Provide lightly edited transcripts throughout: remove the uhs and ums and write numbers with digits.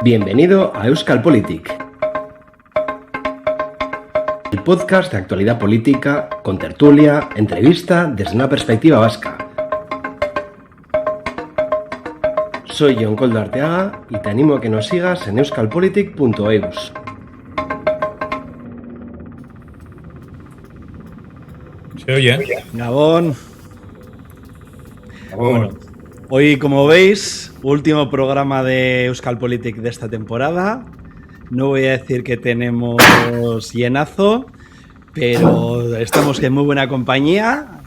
Bienvenido a Euskal Politik, el podcast de actualidad política con tertulia, entrevista desde una perspectiva vasca. Soy Jon Koldo Arteaga y te animo a que nos sigas en euskalpolitik.eus. ¿Se oye? Gabón. Bueno, hoy, como veis, último programa de Euskal Politik de esta temporada. No voy a decir que tenemos llenazo, pero estamos en muy buena compañía.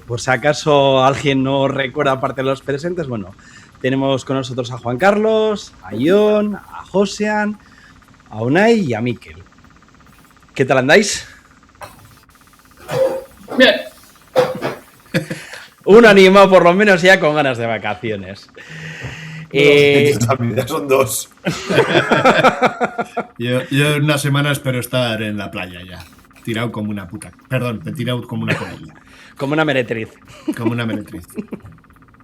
Por si acaso alguien no recuerda aparte de los presentes, bueno, tenemos con nosotros a Juan Carlos, a Jon, a Josean, a Unai y a Mikel. ¿Qué tal andáis? Bien. Un animado por lo menos ya con ganas de vacaciones. Ya son dos. Yo en una semana espero estar en la playa ya. Tirado como una puta. Perdón, tirado como una colilla. Como una meretriz. Como una meretriz.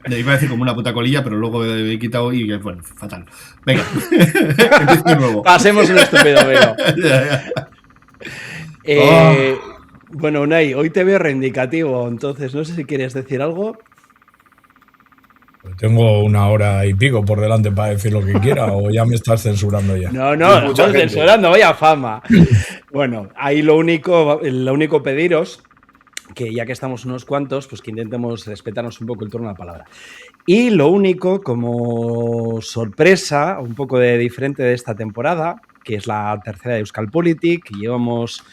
Le iba a decir como una puta colilla, pero luego he quitado y bueno, fatal. Venga. Empiezo de nuevo. Pasemos un estúpido veo. Ya. Bueno, Unai, hoy te veo reivindicativo, entonces no sé si quieres decir algo. Tengo una hora y pico por delante para decir lo que quiera o ya me estás censurando ya. No, estás censurando, vaya fama. Bueno, ahí lo único pediros, que ya que estamos unos cuantos, pues que intentemos respetarnos un poco el turno de la palabra. Y lo único, como sorpresa, un poco de diferente de esta temporada, que es la tercera de Euskal Politik, y llevamos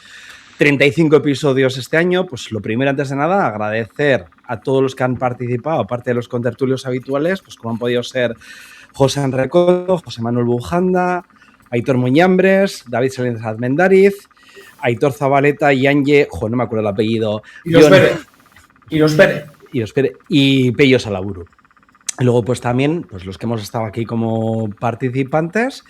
35 episodios este año, pues lo primero, antes de nada, agradecer a todos los que han participado, aparte de los contertulios habituales, pues como han podido ser José Recodo, José Manuel Bujanda, Aitor Muñambres, David Solís Azmendariz, Aitor Zabaleta y Anje, no me acuerdo el apellido, y Pello Salaburu. Y luego pues también pues los que hemos estado aquí como participantes.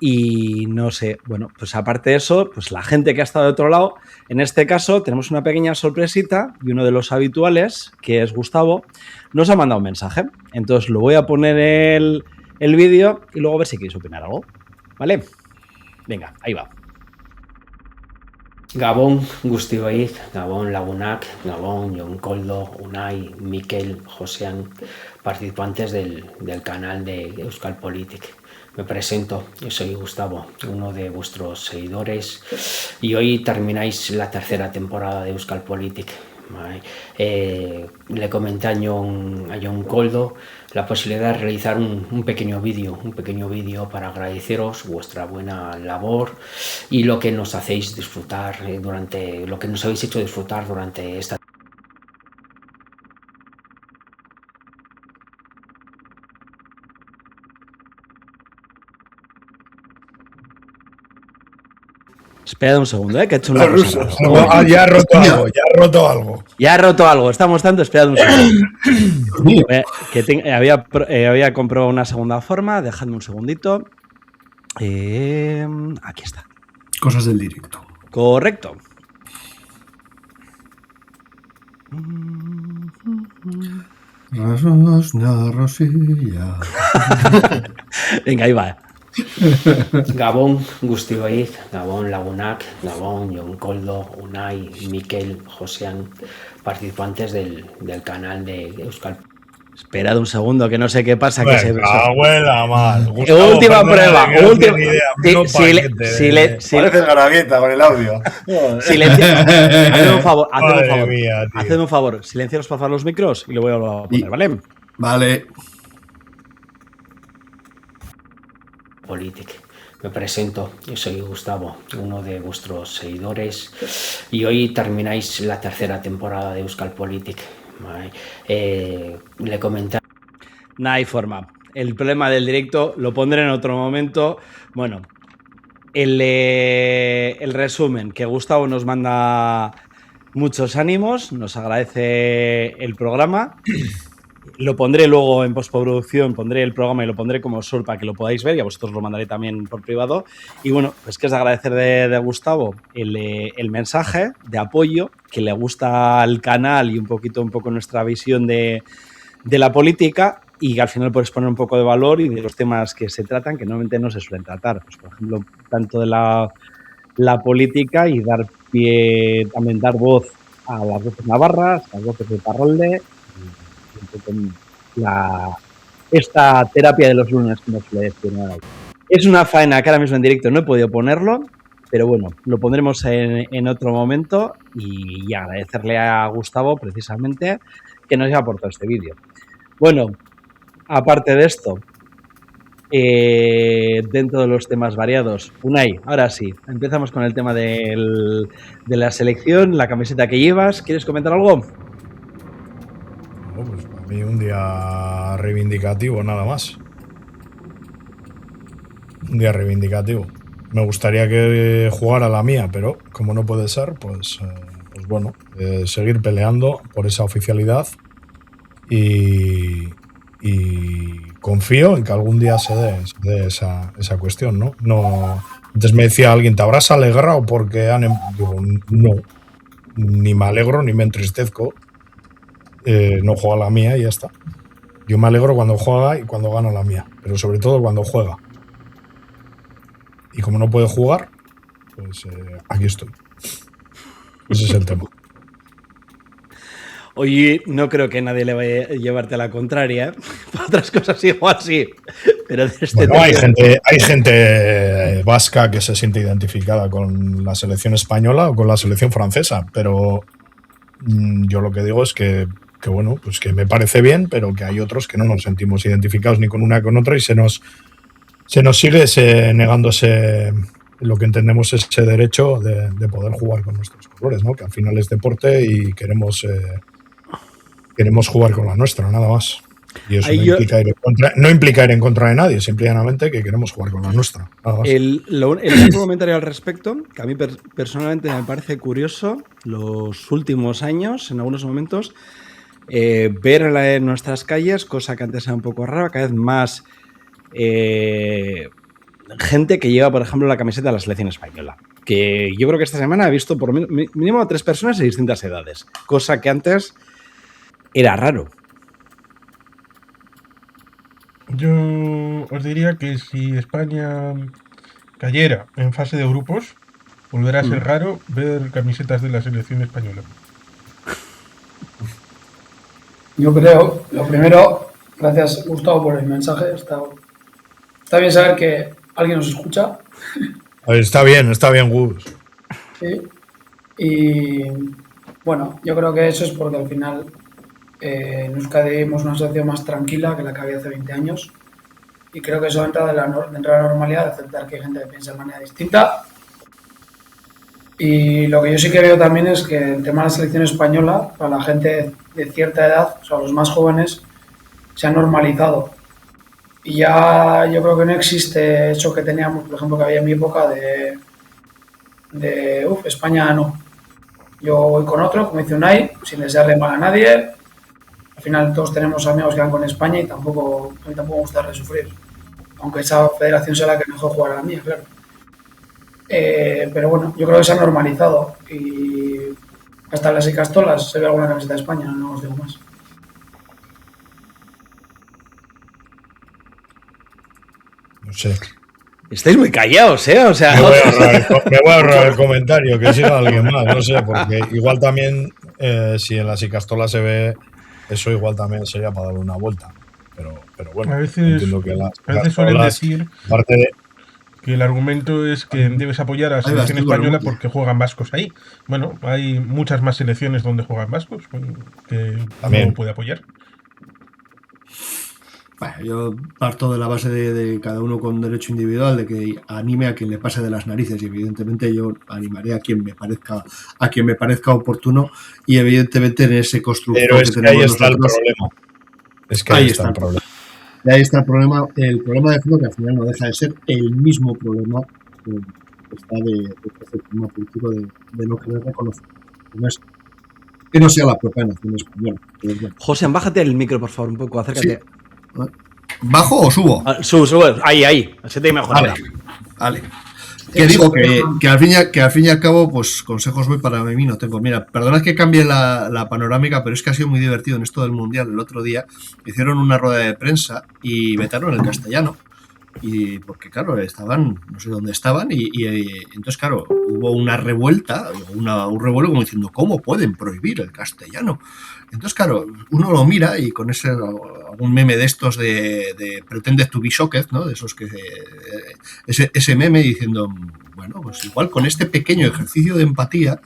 Y no sé, bueno, pues aparte de eso, pues la gente que ha estado de otro lado, en este caso tenemos una pequeña sorpresita y uno de los habituales, que es Gustavo, nos ha mandado un mensaje. Entonces lo voy a poner el vídeo y luego a ver si queréis opinar algo, ¿vale? Venga, ahí va. Gabón, Guztioi, Gabón, Lagunak, Gabón, Jon Koldo, Unai, Mikel, Josean, participantes del canal de Euskal Politik. Me presento, yo soy Gustavo, uno de vuestros seguidores, y hoy termináis la tercera temporada de Euskal Politik. Le comenté a Jon Koldo la posibilidad de realizar un pequeño vídeo para agradeceros vuestra buena labor y lo que nos hacéis disfrutar lo que nos habéis hecho disfrutar durante esta. Espera un segundo, que he hecho una cosa. No, ya ha roto algo. Ya ha roto algo, estamos tanto, esperad un segundo. Había comprobado una segunda forma, dejadme un segundito. Aquí está. Cosas del directo. Correcto. Una rosilla. Venga, ahí va. Gabón, Guztioi, Gabón, Lagunak, Gabón, Jon Koldo, Unai, Mikel, Josean, participantes del canal de Euskal. Esperad un segundo, que no sé qué pasa. Abuela, mal. Última prueba. Parece Garagueta con el audio. Hacedme un favor. Mía, Hacedme un favor. Silenciaros para los micros y lo voy a poner, ¿vale? Vale. Politik. Me presento, yo soy Gustavo, uno de vuestros seguidores, y hoy termináis la tercera temporada de Euskal Politik. Le comenté. No hay forma. El problema del directo lo pondré en otro momento. Bueno, el resumen, que Gustavo nos manda muchos ánimos, nos agradece el programa. Lo pondré luego en postproducción, pondré el programa y lo pondré como short para que lo podáis ver y a vosotros lo mandaré también por privado. Y bueno, pues que es de agradecer de Gustavo el mensaje de apoyo, que le gusta el canal y un poco nuestra visión de la política. y que al final puedes poner un poco de valor y de los temas que se tratan, que normalmente no se suelen tratar. Pues, por ejemplo, tanto de la política y dar pie, también dar voz a las voces navarras, a las voces de Parralde, y un poco esta terapia de los lunes, como se le decía. Es una faena que ahora mismo en directo no he podido ponerlo, pero bueno, lo pondremos en otro momento y agradecerle a Gustavo precisamente que nos haya aportado este vídeo. Bueno, aparte de esto, dentro de los temas variados, Unai, ahora sí, empezamos con el tema de la selección, la camiseta que llevas. ¿Quieres comentar algo? Pues para mí un día reivindicativo, nada más. Un día reivindicativo. Me gustaría que jugara la mía, pero como no puede ser, pues bueno, seguir peleando por esa oficialidad y confío en que algún día se dé esa cuestión, ¿no? Antes me decía alguien, ¿te habrás alegrado porque han... Digo, no, ni me alegro ni me entristezco. No juega la mía y ya está. Yo me alegro cuando juega y cuando gana la mía, pero sobre todo cuando juega. Y como no puede jugar, pues aquí estoy. Ese es el tema. Oye, no creo que nadie le vaya a llevarte a la contraria. Para otras cosas igual sí. Pero de este bueno, hay gente vasca que se siente identificada con la selección española o con la selección francesa, pero yo lo que digo es que bueno, pues que me parece bien, pero que hay otros que no nos sentimos identificados ni con una ni con otra y se nos sigue negándose lo que entendemos es ese derecho de poder jugar con nuestros colores, ¿no? Que al final es deporte y queremos jugar con la nuestra, nada más. Y eso no implica ir en contra de nadie, simplemente que queremos jugar con la nuestra. Nada más. El único comentario al respecto, que a mí personalmente me parece curioso, los últimos años, en algunos momentos, ver en nuestras calles, cosa que antes era un poco rara, cada vez más gente que lleva, por ejemplo, la camiseta de la selección española. Que yo creo que esta semana he visto por mínimo a 3 personas de distintas edades, cosa que antes era raro. Yo os diría que si España cayera en fase de grupos, volverá a ser raro ver camisetas de la selección española. Yo creo, lo primero, gracias Gustavo por el mensaje. Está bien saber que alguien nos escucha. Está bien, Gus. Sí. Y bueno, yo creo que eso es porque al final en Euskadi vivimos una situación más tranquila que la que había hace 20 años. Y creo que eso entra dentro de la normalidad, de aceptar que hay gente que piensa de manera distinta. Y lo que yo sí que veo también es que el tema de la selección española, para la gente de cierta edad, o sea, los más jóvenes, se ha normalizado. Y ya yo creo que no existe eso que teníamos, por ejemplo, que había en mi época de España no. Yo voy con otro, como dice Unai, sin desearle mal a nadie. Al final todos tenemos amigos que van con España y a mí tampoco me gusta resufrir. Aunque esa federación sea la que mejor jugará la mía, claro. Pero bueno, yo creo que se ha normalizado y hasta en las Icastolas se ve alguna camiseta de España, no os digo más. No sé. Estáis muy callados, ¿eh? O sea, me voy a ahorrar el comentario, que siga alguien más, no sé, porque igual también si en las Icastolas se ve eso, igual también sería para darle una vuelta. Pero bueno, a veces suelen decir que el argumento es que debes apoyar a la selección española porque juegan vascos ahí. Bueno, hay muchas más selecciones donde juegan vascos que también puede apoyar. Bueno, yo parto de la base de cada uno con derecho individual, de que anime a quien le pase de las narices, y evidentemente yo animaré a quien me parezca oportuno, y evidentemente en ese constructor pero es que tenemos ahí está nosotros, el problema. Es que ahí está el problema. Y ahí está el problema de fondo, que al final no deja de ser el mismo problema que está de este tema político de no querer reconocer que no sea la propia nación española. Bueno. José, bájate el micro, por favor, un poco, acércate. Sí. ¿Bajo o subo? Sube. Ahí. Así te mejor. Vale. Que digo que al fin y al cabo, pues consejos voy para mí no tengo. Mira, perdonad que cambie la panorámica, pero es que ha sido muy divertido en esto del Mundial. El otro día hicieron una rueda de prensa y vetaron el castellano. Y porque, claro, estaban, no sé dónde estaban, y entonces, claro, hubo una revuelta, un revuelo como diciendo, ¿cómo pueden prohibir el castellano? Entonces, claro, uno lo mira y con algún meme de estos de Pretended to be shocked, ¿no? De esos que ese meme diciendo, bueno, pues igual con este pequeño ejercicio de empatía,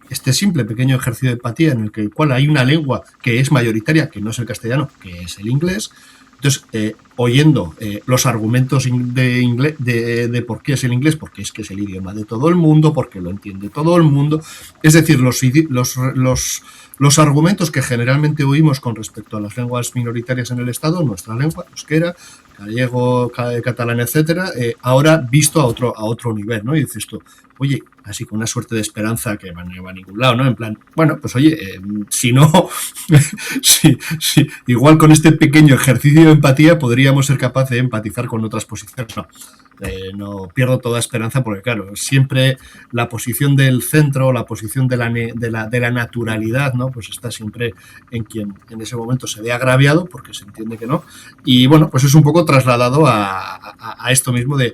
este simple pequeño ejercicio de empatía en el cual hay una lengua que es mayoritaria, que no es el castellano, que es el inglés. Entonces, oyendo los argumentos de por qué es el inglés, porque es que es el idioma de todo el mundo, porque lo entiende todo el mundo, es decir, los argumentos que generalmente oímos con respecto a las lenguas minoritarias en el Estado, nuestra lengua, euskera, gallego, catalán, etcétera, ahora visto a otro nivel, ¿no? Y dices tú, oye, así con una suerte de esperanza que no va a ningún lado, ¿no? En plan, bueno, pues oye, si no, si igual con este pequeño ejercicio de empatía podríamos ser capaces de empatizar con otras posiciones. No pierdo toda esperanza porque, claro, siempre la posición del centro, la posición de la naturalidad, ¿no? Pues está siempre en quien en ese momento se ve agraviado porque se entiende que no. Y bueno, pues es un poco trasladado a esto mismo de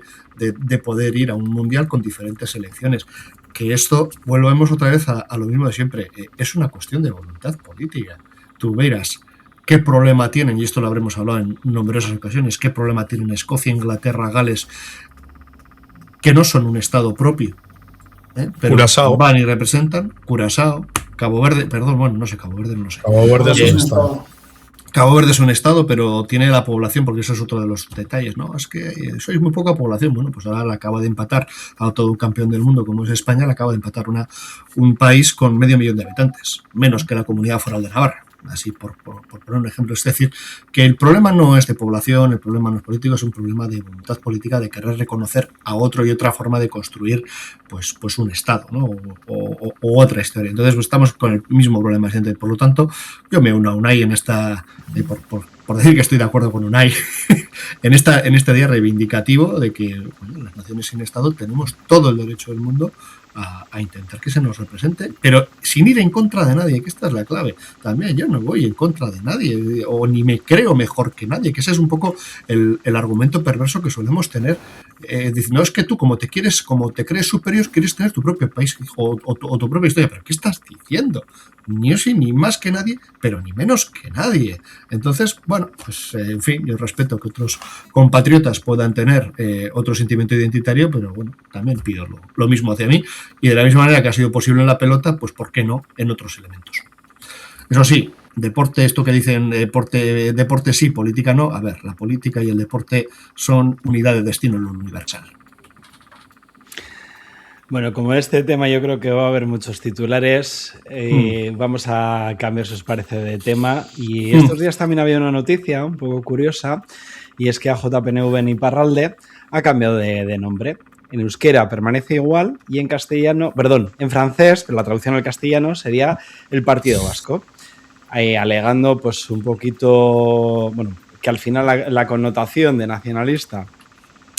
poder ir a un mundial con diferentes selecciones. Que esto, volvemos otra vez a lo mismo de siempre, es una cuestión de voluntad política. Tú verás qué problema tienen, y esto lo habremos hablado en numerosas ocasiones, qué problema tienen Escocia, Inglaterra, Gales, que no son un estado propio, pero Curazao. Van y representan, Curazao, Cabo Verde, perdón, bueno, no sé, Cabo Verde no sé. Cabo Verde es un estado. Cabo Verde es un estado, pero tiene la población, porque eso es otro de los detalles, ¿no? Es que sois muy poca población. Bueno, pues ahora la acaba de empatar a todo un campeón del mundo como es España, le acaba de empatar un país con 500.000 de habitantes, menos que la Comunidad Foral de Navarra. Así por poner un ejemplo, es decir, que el problema no es de población, el problema no es político, es un problema de voluntad política, de querer reconocer a otro y otra forma de construir pues un Estado, ¿no? o otra historia. Entonces pues, estamos con el mismo problema, gente. Por lo tanto, yo me uno a Unai en esta, por decir que estoy de acuerdo con Unai, en este día reivindicativo de que bueno, las naciones sin Estado tenemos todo el derecho del mundo a intentar que se nos represente, pero sin ir en contra de nadie, que esta es la clave. También yo no voy en contra de nadie, o ni me creo mejor que nadie, que ese es un poco el argumento perverso que solemos tener. Diciendo, no, es que tú como te crees superior, quieres tener tu propio país o tu propia historia, pero ¿qué estás diciendo? Ni yo soy ni más que nadie, pero ni menos que nadie. Entonces, bueno, pues en fin, yo respeto que otros compatriotas puedan tener otro sentimiento identitario, pero bueno, también pido lo mismo hacia mí, y de la misma manera que ha sido posible en la pelota, pues ¿por qué no en otros elementos? Eso sí, deporte, esto que dicen deporte sí, política no, a ver, la política y el deporte son unidad de destino en lo universal. Bueno, como este tema yo creo que va a haber muchos titulares, vamos a cambiar, si os parece, de tema. Y estos días también había una noticia un poco curiosa, y es que AJPNV en Iparralde ha cambiado de nombre. En euskera permanece igual y en castellano, perdón, en francés, pero la traducción al castellano sería el Partido Vasco, alegando pues un poquito, bueno, que al final la connotación de nacionalista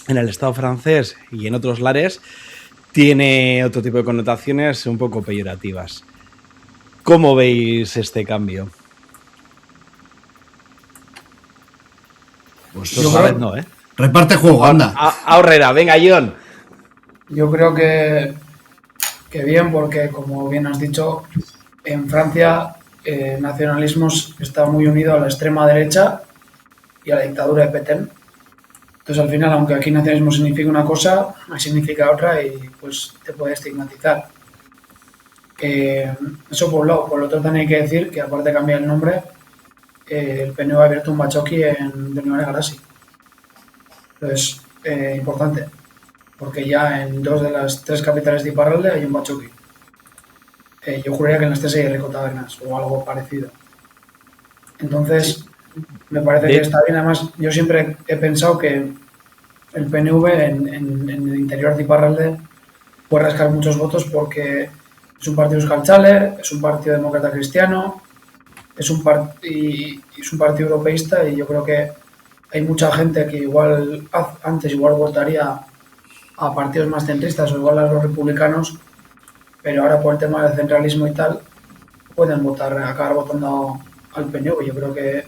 en el Estado francés y en otros lares tiene otro tipo de connotaciones un poco peyorativas. ¿Cómo veis este cambio? Pues yo sabes, no, reparte juego, anda. Ahorrera, venga, John. Yo creo que bien, porque como bien has dicho, en Francia el nacionalismo está muy unido a la extrema derecha y a la dictadura de Pétain. Entonces, al final, aunque aquí nacionalismo significa una cosa, significa otra y pues te puede estigmatizar. Eso por un lado. Por lo otro, también hay que decir que, aparte de cambiar el nombre, el PNV ha abierto un bachoqui en Benimare Garasi. Entonces, importante, porque ya en 2 de las 3 capitales de Iparralde hay un bachoqui. Yo juraría que en las 3 hay recotabernas o algo parecido. Entonces, me parece que está bien. Además, yo siempre he pensado que el PNV en el interior de Iparralde puede rascar muchos votos porque es un partido euskaltzale, es un partido demócrata cristiano, es un partido europeísta, y yo creo que hay mucha gente que igual votaría a partidos más centristas o igual a los republicanos, pero ahora por el tema del centralismo y tal, pueden acabar votando al PNV. Yo creo que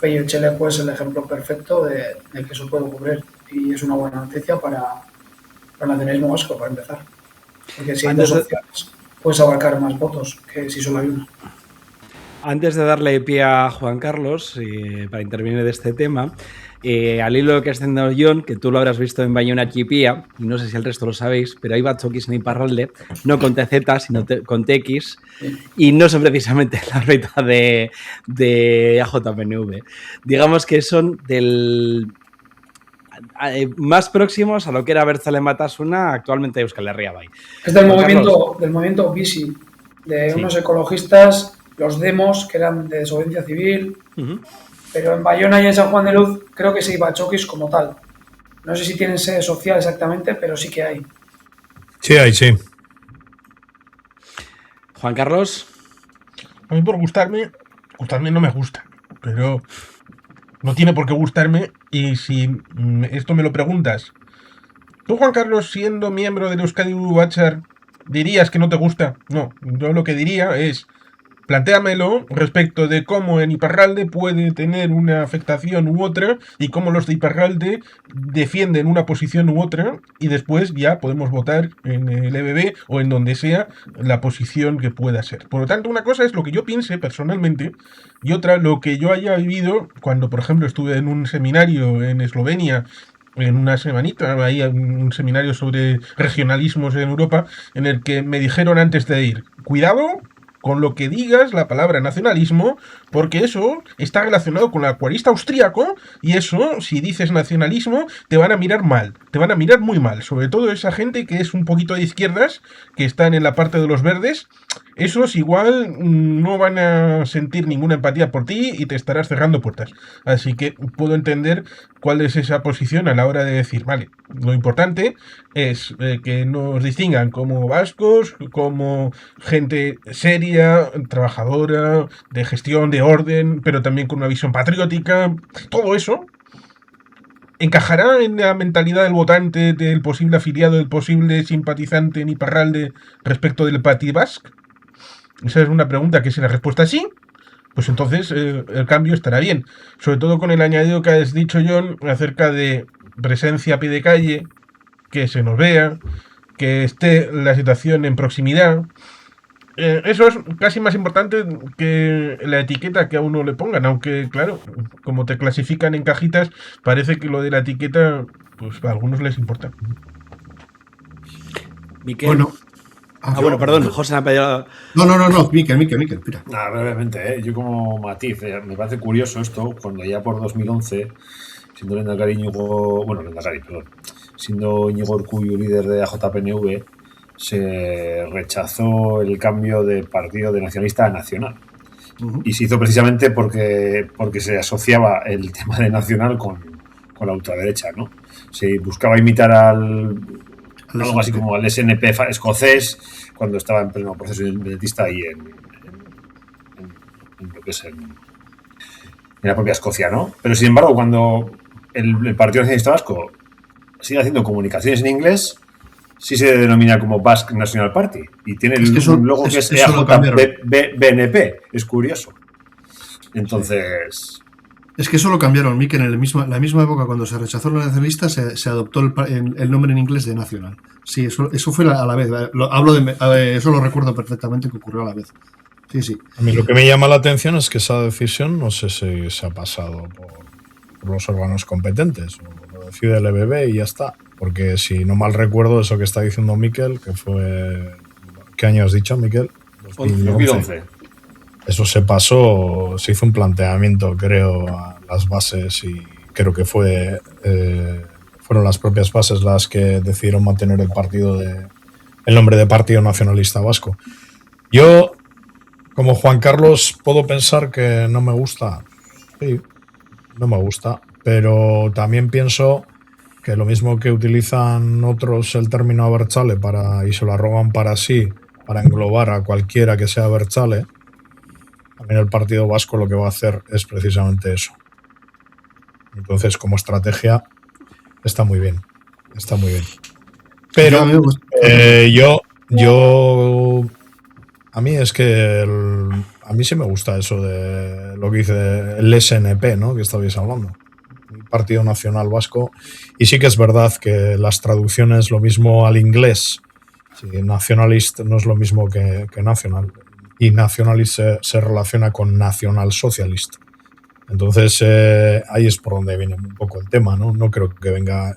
Pello Echelecu es el ejemplo perfecto de que eso puede ocurrir y es una buena noticia para el nacionalismo vasco, para empezar. Porque si hay dos opciones, puedes abarcar más votos que si solo hay una. Antes de darle pie a Juan Carlos para intervenir de este tema, al hilo que ha extendido John, que tú lo habrás visto en Bayona Chipía, y no sé si el resto lo sabéis, pero hay batzoquis en Iparralde, no con TZ, sino con TX, y no son precisamente la órbita de AJPNV. Digamos que son más próximos a lo que era Abertzale Batasuna, actualmente Euskal Herria Bai. Es del movimiento Bizi, de unos ecologistas, los demos, que eran de desobediencia civil, pero en Bayona y en San Juan de Luz creo que sí hay batzoquis como tal. No sé si tienen sede social exactamente, pero sí que hay. Sí, hay, sí. Juan Carlos. A mí por gustarme no me gusta, pero no tiene por qué gustarme. Y si esto me lo preguntas, tú, Juan Carlos, siendo miembro del Euskadi Buru Batzar, ¿dirías que no te gusta? No, yo lo que diría es: plantéamelo respecto de cómo en Iparralde puede tener una afectación u otra y cómo los de Iparralde defienden una posición u otra, y después ya podemos votar en el EBB o en donde sea la posición que pueda ser. Por lo tanto, una cosa es lo que yo piense personalmente y otra lo que yo haya vivido cuando, por ejemplo, estuve en un seminario en Eslovenia en una semanita, ahí un seminario sobre regionalismos en Europa, en el que me dijeron antes de ir: cuidado con lo que digas la palabra nacionalismo, porque eso está relacionado con el acuarista austríaco, y eso, si dices nacionalismo, te van a mirar mal, te van a mirar muy mal, sobre todo esa gente que es un poquito de izquierdas, que están en la parte de los verdes. Esos igual no van a sentir ninguna empatía por ti y te estarás cerrando puertas. Así que puedo entender cuál es esa posición a la hora de decir, vale, lo importante es que nos distingan como vascos, como gente seria, trabajadora, de gestión, de orden, pero también con una visión patriótica. Todo eso ¿encajará en la mentalidad del votante, del posible afiliado, del posible simpatizante en Iparralde respecto del País Vasco? Esa es una pregunta que, si la respuesta es sí, pues entonces el cambio estará bien. Sobre todo con el añadido que has dicho, John, acerca de presencia a pie de calle, que se nos vea, que esté la situación en proximidad. Eso es casi más importante que la etiqueta que a uno le pongan, aunque, claro, como te clasifican en cajitas, parece que lo de la etiqueta, pues a algunos les importa. Miquel. Bueno. Bueno, perdón, José me ha pedido... No, Miquel, mira. Nada, brevemente, yo como matiz, me parece curioso esto, cuando ya por 2011, siendo siendo Íñigo Urkullu líder de AJPNV, se rechazó el cambio de partido de nacionalista a nacional. Y se hizo precisamente porque se asociaba el tema de nacional con la ultraderecha, ¿no? Se buscaba imitar algo así como al SNP escocés, cuando estaba en pleno proceso independentista ahí en lo que es en la propia Escocia, ¿no? Pero sin embargo, cuando el Partido Nacionalista Vasco sigue haciendo comunicaciones en inglés, sí se denomina como Basque National Party y tiene un logo que es EAJBNP. Es curioso. Entonces... Es que eso lo cambiaron, Miquel, en la misma época cuando se rechazó la nacionalista, se adoptó el nombre en inglés de Nacional. Sí, eso fue a la vez. Eso lo recuerdo perfectamente que ocurrió a la vez. Sí. A mí lo que me llama la atención es que esa decisión no sé si se ha pasado por los órganos competentes, o lo decide el EBB y ya está. Porque si no mal recuerdo, eso que está diciendo Miquel, que fue... ¿Qué año has dicho, Miquel? 2011. Eso se pasó, se hizo un planteamiento, creo, a las bases, y creo que fueron las propias bases las que decidieron mantener el nombre de Partido Nacionalista Vasco. Yo, como Juan Carlos, puedo pensar que no me gusta. Sí, no me gusta, pero también pienso que lo mismo que utilizan otros el término abertzale y se lo arrogan para sí, para englobar a cualquiera que sea abertzale, también el Partido Vasco lo que va a hacer es precisamente eso. Entonces, como estrategia, está muy bien. Pero a mí es que a mí sí me gusta eso de lo que dice el SNP, ¿no? Que estabais hablando. El Partido Nacional Vasco. Y sí que es verdad que las traducciones lo mismo al inglés. Sí, nacionalist no es lo mismo que nacional. Y nacionalist se relaciona con nacional socialist. Entonces ahí es por donde viene un poco el tema, ¿no? No creo que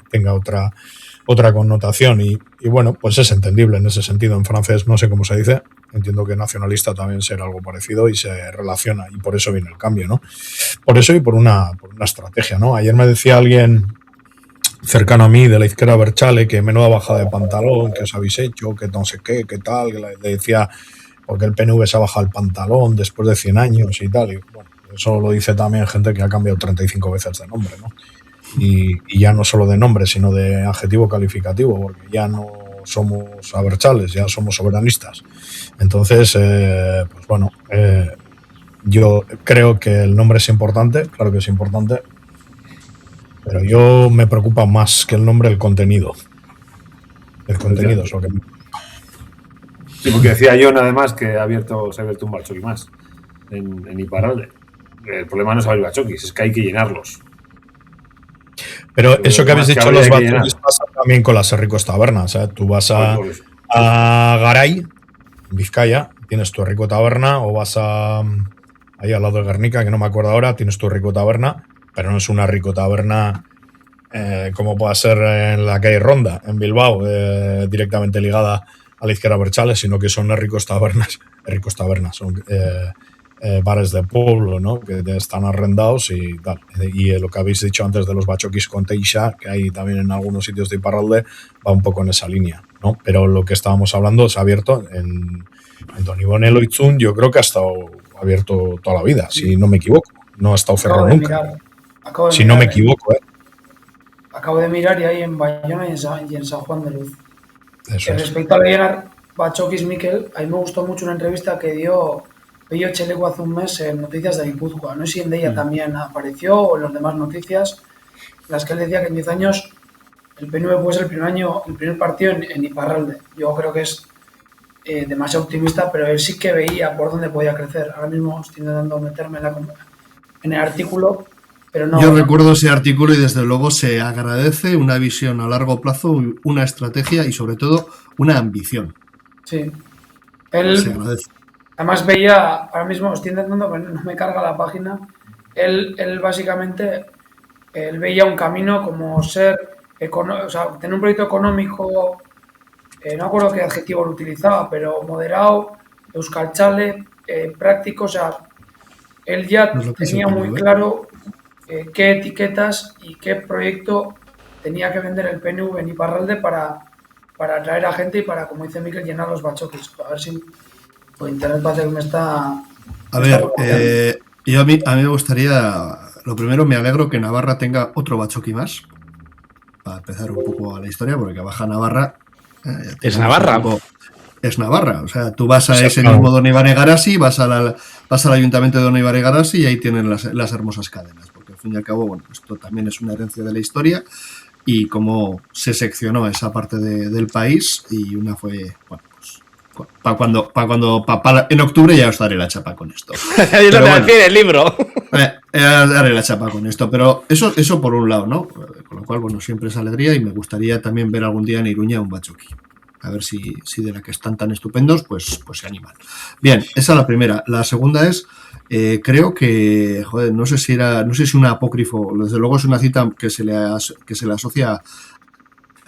tenga otra connotación y bueno, pues es entendible en ese sentido. En francés no sé cómo se dice, entiendo que nacionalista también será algo parecido y se relaciona y por eso viene el cambio, ¿no? Por eso y por una estrategia, ¿no? Ayer me decía alguien cercano a mí de la izquierda Berchale que menuda bajada de pantalón, que os habéis hecho, que no sé qué tal, que le decía porque el PNV se ha bajado el pantalón después de 100 años y tal, y bueno, eso lo dice también gente que ha cambiado 35 veces de nombre, ¿no? Y ya no solo de nombre, sino de adjetivo calificativo, porque ya no somos abertzales, ya somos soberanistas. Entonces, pues bueno, yo creo que el nombre es importante, claro que es importante, pero yo me preocupa más que el nombre el contenido. El contenido es lo que me... Sí, porque decía John además que se ha abierto un Bachoqui más en Iparralde. El problema no es abrir Bachoquis, es que hay que llenarlos. Pero eso que habéis dicho los Bachoquis pasa también con las Herricos Tabernas. Tú vas a Garay, en Vizcaya, tienes tu Herrico Taberna, o vas ahí al lado de Guernica, que no me acuerdo ahora, tienes tu Herrico Taberna, pero no es una Herrico Taberna como pueda ser en la calle Ronda, en Bilbao, directamente ligada a la izquierda Berchale, sino que son Herricos Tabernas, son bares de pueblo, ¿no? Que están arrendados y tal. Y lo que habéis dicho antes de los Bachoquis con Teixa, que hay también en algunos sitios de Iparralde, va un poco en esa línea, ¿no? Pero lo que estábamos hablando se ha abierto en Don Ivone Loitzun, yo creo que ha estado abierto toda la vida, si no me equivoco. No ha estado cerrado nunca. Si no me equivoco, Acabo de mirar y hay en Bayona y en San Juan de Luz. Respecto a llenar Bachoquis Miquel, a mí me gustó mucho una entrevista que dio Pello Cheleco hace un mes en Noticias de Guipúzcoa. No sé si en ella también apareció o en las demás noticias, en las que él decía que en 10 años el PNV puede ser el primer partido en Iparralde. Yo creo que es demasiado optimista, pero él sí que veía por dónde podía crecer. Ahora mismo estoy intentando meterme en el artículo, pero no. Yo recuerdo ese artículo y desde luego se agradece una visión a largo plazo, una estrategia y sobre todo una ambición. Sí. Él, además veía, ahora mismo estoy intentando, pero no me carga la página, él básicamente veía un camino como ser, o sea, tener un proyecto económico, no me acuerdo qué adjetivo lo utilizaba, pero moderado, euskalchale, práctico, o sea, él ya tenía muy claro qué etiquetas y qué proyecto tenía que vender el PNV en Iparralde para atraer a gente y para, como dice Miquel, llenar los bachoquis. A ver si por internet parece que me está... A ver, yo a mí me gustaría... Lo primero, me alegro que Navarra tenga otro bachoqui más. Para empezar un poco a la historia, porque que baja Navarra... ¿Es Navarra? Es Navarra. O sea, tú vas a ese mismo Don Ibarre Garasi, vas al ayuntamiento de Don Ibarre Garasi y ahí tienen las hermosas cadenas. Porque al fin y al cabo, bueno, esto también es una herencia de la historia y cómo se seccionó esa parte del país y una fue... Bueno, en octubre ya os daré la chapa con esto. Yo lo bueno, el libro. Daré la chapa con esto, pero eso por un lado, ¿no? Con lo cual, bueno, siempre es alegría y me gustaría también ver algún día en Iruña un bachoqui. A ver si de la que están tan estupendos, pues se animan. Bien, esa es la primera. La segunda es, creo que, joder, no sé si es un apócrifo, desde luego es una cita que se le asocia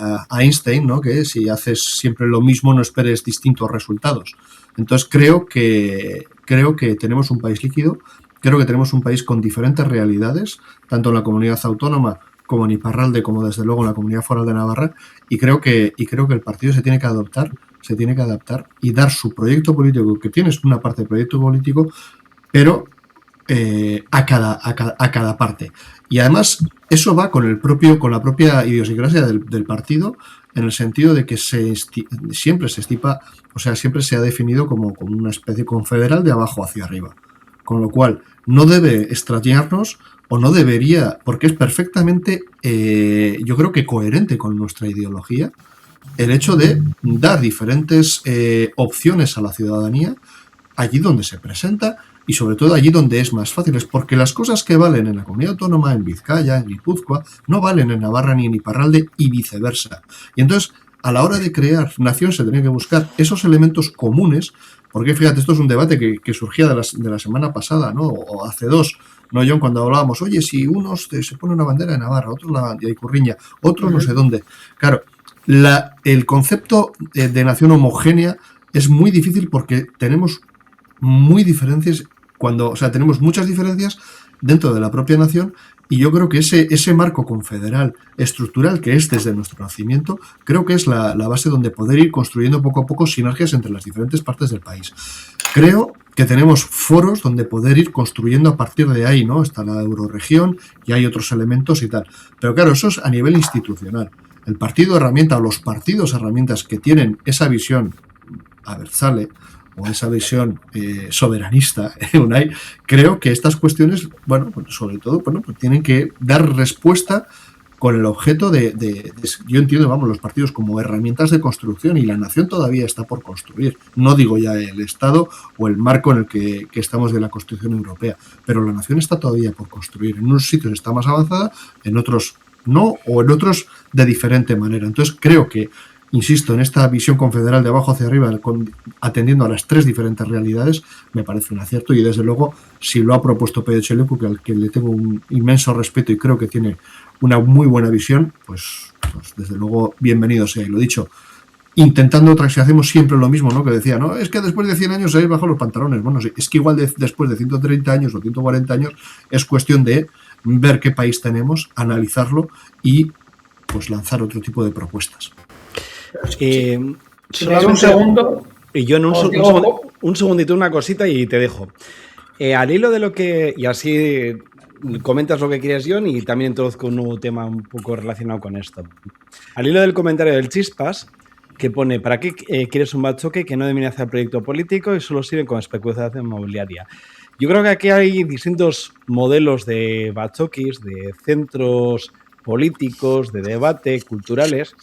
a Einstein, ¿no? Que si haces siempre lo mismo no esperes distintos resultados. Entonces creo que tenemos un país líquido, creo que tenemos un país con diferentes realidades, tanto en la comunidad autónoma como en Iparralde, como desde luego en la Comunidad Foral de Navarra, y creo que el partido se tiene que adaptar y dar su proyecto político, que tienes una parte de proyecto político, pero a cada parte. Y además eso va con la propia idiosincrasia del partido, en el sentido de que siempre se ha definido como una especie confederal de abajo hacia arriba. Con lo cual, no debe extrañarnos, o no debería, porque es perfectamente, yo creo que coherente con nuestra ideología, el hecho de dar diferentes opciones a la ciudadanía allí donde se presenta y sobre todo allí donde es más fácil. Es porque las cosas que valen en la comunidad autónoma, en Vizcaya, en Guipúzcoa, no valen en Navarra ni en Iparralde y viceversa. Y entonces, a la hora de crear nación se tenía que buscar esos elementos comunes, porque fíjate, esto es un debate que surgía de la semana pasada, ¿no? O hace dos, ¿no, John? Cuando hablábamos, oye, si unos se pone una bandera de Navarra, otros la de Icurriña, otros no sé dónde. Claro, el concepto de nación homogénea es muy difícil porque tenemos tenemos muchas diferencias dentro de la propia nación, y yo creo que ese marco confederal estructural que es desde nuestro nacimiento, creo que es la base donde poder ir construyendo poco a poco sinergias entre las diferentes partes del país. Creo que tenemos foros donde poder ir construyendo a partir de ahí, ¿no? Está la euroregión y hay otros elementos y tal. Pero claro, eso es a nivel institucional. El partido herramienta o los partidos herramientas que tienen esa visión abertzale o esa visión soberanista, Unai, creo que estas cuestiones, bueno, pues sobre todo, bueno, pues tienen que dar respuesta con el objeto yo entiendo, vamos, los partidos como herramientas de construcción, y la nación todavía está por construir. No digo ya el Estado o el marco en el que estamos de la Constitución Europea, pero la nación está todavía por construir. En unos sitios está más avanzada, en otros no, o en otros de diferente manera. Entonces creo que, insisto, en esta visión confederal de abajo hacia arriba, atendiendo a las tres diferentes realidades, me parece un acierto, y desde luego, si lo ha propuesto Peyo Chelecu, al que le tengo un inmenso respeto y creo que tiene una muy buena visión, pues desde luego bienvenido sea. Y lo dicho, intentando si hacemos siempre lo mismo, ¿no? Que decía, no, es que después de 100 años se habéis bajado los pantalones. Bueno, sí, es que igual después de 130 años o 140 años es cuestión de ver qué país tenemos, analizarlo y pues lanzar otro tipo de propuestas. Solo un segundo. Y yo en un segundito, una cosita y te dejo. Al hilo de lo que... Y así comentas lo que quieres, John, y también introduzco un nuevo tema un poco relacionado con esto. Al hilo del comentario del Chispas, que pone, ¿para qué quieres un bachoque que no amenaza el proyecto político y solo sirve como especulación inmobiliaria? Yo creo que aquí hay distintos modelos de bachoquis, de centros políticos, de debate, culturales,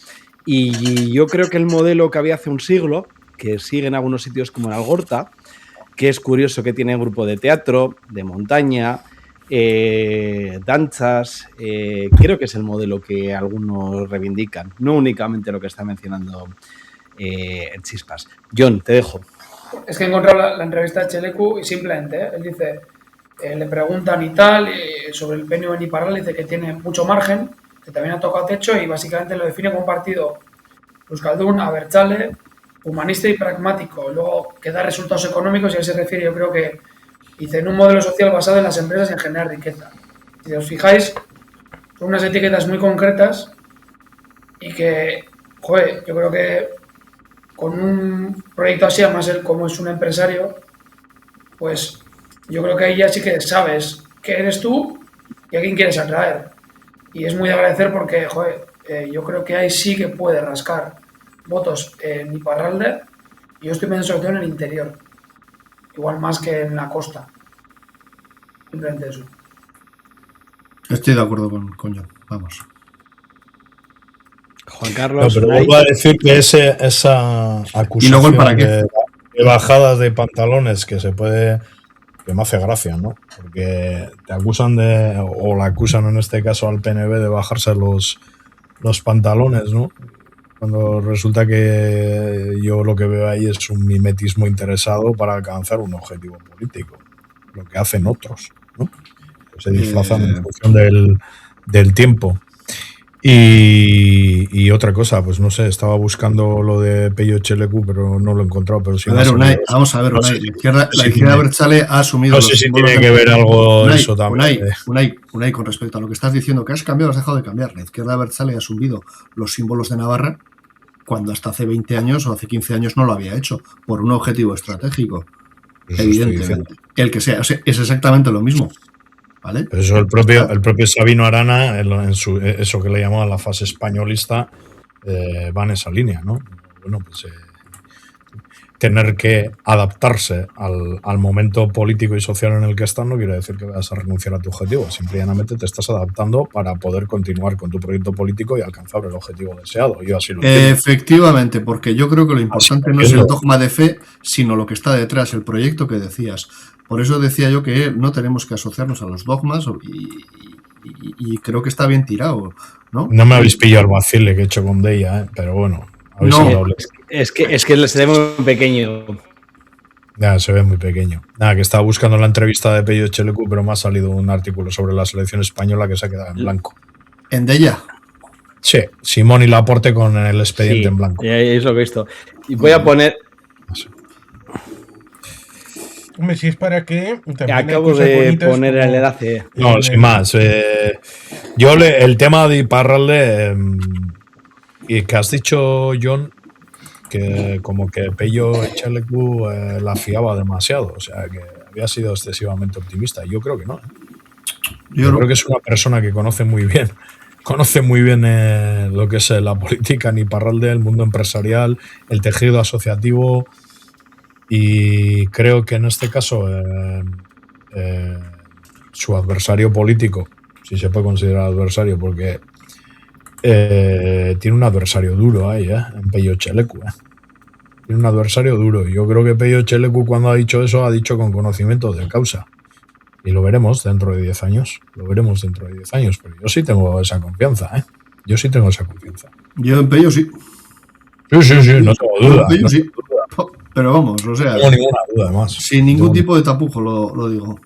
y yo creo que el modelo que había hace un siglo, que sigue en algunos sitios como en Algorta, que es curioso que tiene grupo de teatro, de montaña, danzas, creo que es el modelo que algunos reivindican, no únicamente lo que está mencionando el Chispas. John, te dejo. Es que he encontrado la entrevista de Chelecu y simplemente él dice, le preguntan y tal sobre el PNV en Iparralde, dice que tiene mucho margen, que también ha tocado techo, y básicamente lo define como un partido euskaldun, abertzale, humanista y pragmático, luego que da resultados económicos, y a eso se refiere. Yo creo que dice, en un modelo social basado en las empresas y en generar riqueza. Si os fijáis, son unas etiquetas muy concretas y que, joder, yo creo que con un proyecto así, además él como es un empresario, pues yo creo que ahí ya sí que sabes qué eres tú y a quién quieres atraer. Y es muy de agradecer porque, joder, yo creo que ahí sí que puede rascar votos en Iparralde, y yo estoy pensando sobre todo en el interior, igual más que en la costa. Simplemente eso. Estoy de acuerdo con John, vamos. Juan Carlos. No, pero vuelvo a decir que esa acusación de bajadas de pantalones que me hace gracia, ¿no? Porque te acusan o la acusan en este caso al PNV de bajarse los pantalones, ¿no? Cuando resulta que yo lo que veo ahí es un mimetismo interesado para alcanzar un objetivo político, lo que hacen otros, ¿no? Se disfrazan en función del tiempo. Y otra cosa, pues no sé, estaba buscando lo de Peyo Chelecu, pero no lo he encontrado. Pero si vamos a ver, Unai, la izquierda abertzale ha asumido. No sé si tiene que ver algo Unai, eso también. Unai, con respecto a lo que estás diciendo, que has cambiado, has dejado de cambiar. La izquierda abertzale ha asumido los símbolos de Navarra cuando hasta hace 20 años o hace 15 años no lo había hecho, por un objetivo estratégico, eso evidentemente. El que sea, o sea, es exactamente lo mismo. ¿Vale? Pero eso el propio Sabino Arana, eso que le llamaban la fase españolista, va en esa línea, ¿no? Bueno, pues tener que adaptarse al momento político y social en el que estás no quiere decir que vayas a renunciar a tu objetivo. Simplemente te estás adaptando para poder continuar con tu proyecto político y alcanzar el objetivo deseado. Yo así lo entiendo. Efectivamente, porque yo creo que lo importante no es el dogma de fe, sino lo que está detrás, el proyecto que decías. Por eso decía yo que no tenemos que asociarnos a los dogmas y creo que está bien tirado, ¿no? No me habéis pillado el vacile que he hecho con Deia, pero bueno. No, es que se ve muy pequeño. Ya, se ve muy pequeño. Nada, que estaba buscando la entrevista de Pello Echelecu, pero me ha salido un artículo sobre la selección española que se ha quedado en blanco. ¿En Deia? Sí, Simón y Laporte con el expediente en blanco. Es lo que he visto. Y voy a poner... Hombre, si es para que... Acabo de poner el enlace. No, sin más. Yo el tema de Iparralde... y que has dicho, John, que como que Pello Echelecu la fiaba demasiado, o sea, que había sido excesivamente optimista. Yo creo que no. Yo creo que es una persona que conoce muy bien lo que es la política en Iparralde, el mundo empresarial, el tejido asociativo, y creo que en este caso su adversario político, si se puede considerar adversario, porque tiene un adversario duro ahí, en Pello Echelecu. Tiene un adversario duro. Yo creo que Pello Echelecu, cuando ha dicho eso, ha dicho con conocimiento de causa. Y lo veremos dentro de 10 años. Pero yo sí tengo esa confianza, Yo sí tengo esa confianza. Yo en Pello sí. Sí, no tengo duda. En Pello sí. Pero vamos, o sea... No tengo ninguna duda, además. Sin ningún tipo de tapujo, lo digo.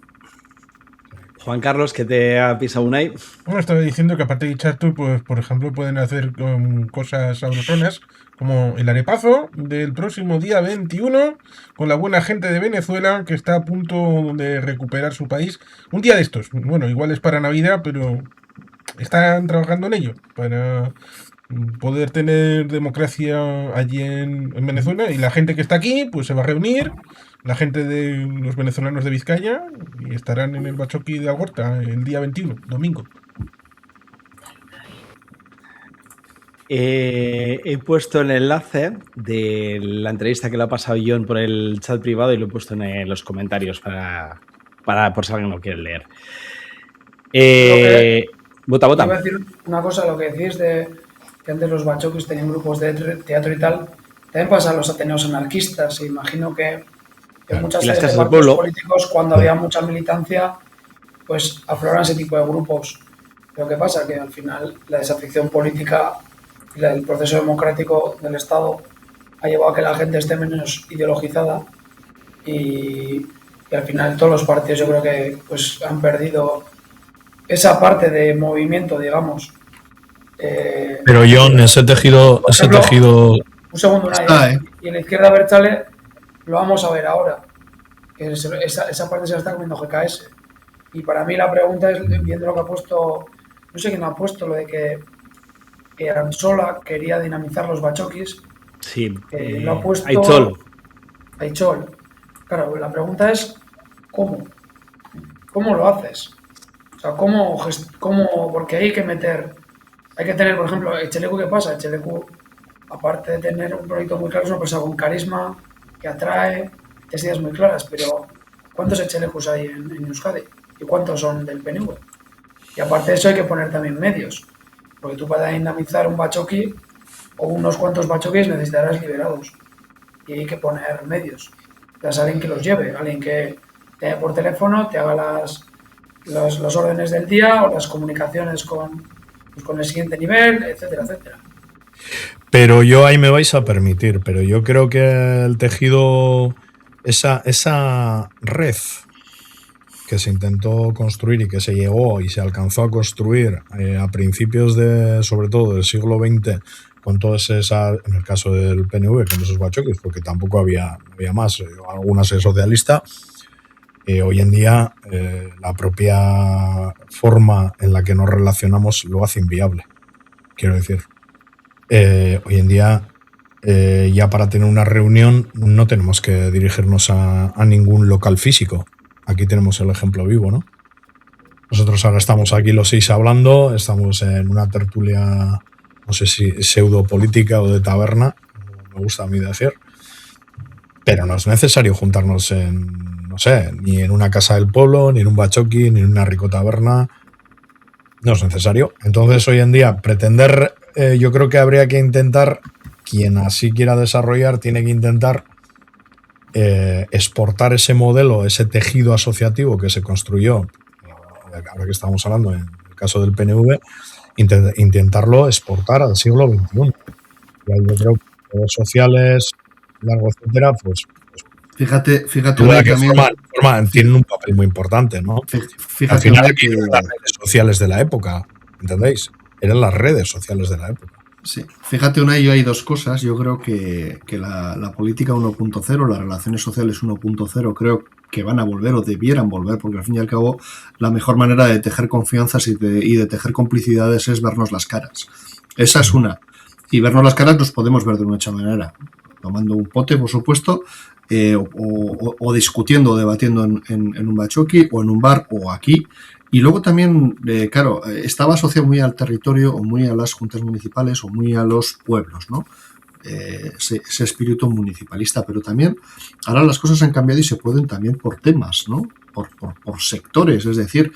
Juan Carlos, que te ha pisado un ahí. Bueno, estaba diciendo que aparte de Chato, pues por ejemplo pueden hacer cosas sabrosonas como el arepazo del próximo día 21 con la buena gente de Venezuela que está a punto de recuperar su país. Un día de estos, bueno, igual es para Navidad, pero están trabajando en ello para poder tener democracia allí en Venezuela, y la gente que está aquí pues se va a reunir, la gente de los venezolanos de Vizcaya, y estarán en el Bachoqui de Algorta el día 21, domingo. He puesto el enlace de la entrevista que le ha pasado John por el chat privado y lo he puesto en los comentarios para por si alguien lo quiere leer. Vota. Voy a decir una cosa, lo que decís de que antes los bachoquis tenían grupos de teatro y tal, también pasa a los ateneos anarquistas. Imagino que muchas veces los partidos políticos, cuando había mucha militancia, pues afloran ese tipo de grupos. Pero ¿qué pasa? Que al final la desafección política y el proceso democrático del Estado ha llevado a que la gente esté menos ideologizada y al final todos los partidos yo creo que pues han perdido esa parte de movimiento, digamos. Pero John, ese tejido... Un segundo, y en la izquierda Berchale lo vamos a ver ahora. Esa parte se la está comiendo GKS. Y para mí la pregunta es, viendo lo que ha puesto, no sé quién ha puesto, lo de que Ansola quería dinamizar los bachoquis. Sí, lo ha puesto Aichol. Claro, la pregunta es, ¿cómo? ¿Cómo lo haces? O sea, ¿cómo? Porque hay que tener, por ejemplo, Echelecu, ¿qué pasa? Echelecu, aparte de tener un proyecto muy claro, es una persona con carisma, que atrae, tiene ideas muy claras, pero ¿cuántos Echelecus hay en Euskadi? ¿Y cuántos son del PNV? Y aparte de eso hay que poner también medios, porque tú para dinamizar un bachoqui o unos cuantos bachoquis necesitarás liberados y hay que poner medios. Alguien que los lleve, alguien que te por teléfono te haga las órdenes del día o las comunicaciones con el siguiente nivel, etcétera, etcétera. Pero yo ahí me vais a permitir, pero yo creo que el tejido, esa red que se intentó construir y que se llegó y se alcanzó a construir a principios sobre todo del siglo XX, con todo en el caso del PNV, con esos bachoques, porque tampoco había más, algunas es socialista. Hoy en día la propia forma en la que nos relacionamos lo hace inviable, quiero decir. Hoy en día ya para tener una reunión no tenemos que dirigirnos a ningún local físico. Aquí tenemos el ejemplo vivo, ¿no? Nosotros ahora estamos aquí los 6 hablando, estamos en una tertulia, no sé si pseudopolítica o de taberna, me gusta a mí decir. pero no es necesario juntarnos no sé, ni en una casa del pueblo, ni en un bachoqui, ni en una ricotaberna. No es necesario. Entonces, hoy en día, pretender, yo creo que habría que intentar, quien así quiera desarrollar, tiene que intentar exportar ese modelo, ese tejido asociativo que se construyó, ahora que estamos hablando en el caso del PNV, intentarlo exportar al siglo XXI. Y yo creo que redes sociales, largo, etcétera, pues Fíjate que también tienen un papel muy importante, ¿no? Fíjate, al final aquí eran las redes sociales de la época, ¿entendéis? Eran las redes sociales de la época. Sí, fíjate, Unai, hay dos cosas. Yo creo que la política 1.0, las relaciones sociales 1.0, creo que van a volver o debieran volver, porque al fin y al cabo la mejor manera de tejer confianzas y de tejer complicidades es vernos las caras. Esa es una. Y vernos las caras nos podemos ver de mucha manera, tomando un pote, por supuesto, o discutiendo o debatiendo en un bachoqui o en un bar o aquí. Y luego también, claro, estaba asociado muy al territorio o muy a las juntas municipales o muy a los pueblos, ¿no? Ese espíritu municipalista, pero también ahora las cosas han cambiado y se pueden también por temas, ¿no? Por sectores, es decir,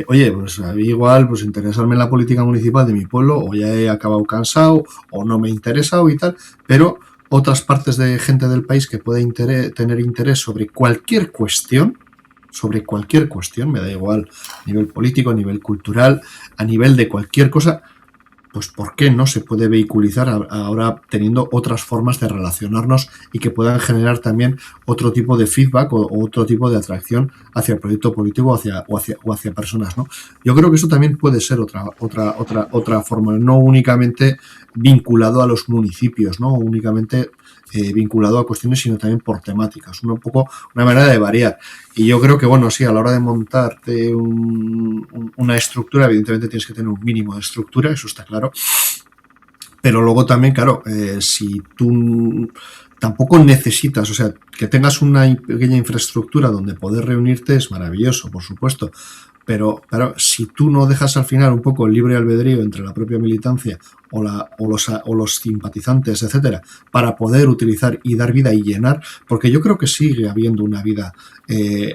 oye, pues a mí igual pues interesarme en la política municipal de mi pueblo o ya he acabado cansado o no me interesa o y tal, pero otras partes de gente del país que puede tener interés sobre cualquier cuestión, me da igual, a nivel político, a nivel cultural, a nivel de cualquier cosa, pues ¿por qué no se puede vehiculizar ahora teniendo otras formas de relacionarnos y que puedan generar también otro tipo de feedback o otro tipo de atracción hacia el proyecto político o hacia personas, ¿no? Yo creo que eso también puede ser otra forma, no únicamente vinculado a los municipios, no únicamente vinculado a cuestiones, sino también por temáticas, una manera de variar. Y yo creo que, bueno, sí, a la hora de montarte una estructura, evidentemente tienes que tener un mínimo de estructura, eso está claro, pero luego también, claro, si tú tampoco necesitas, o sea, que tengas una pequeña infraestructura donde poder reunirte es maravilloso, por supuesto, pero claro, si tú no dejas al final un poco el libre albedrío entre la propia militancia o los simpatizantes, etcétera, para poder utilizar y dar vida y llenar, porque yo creo que sigue habiendo una vida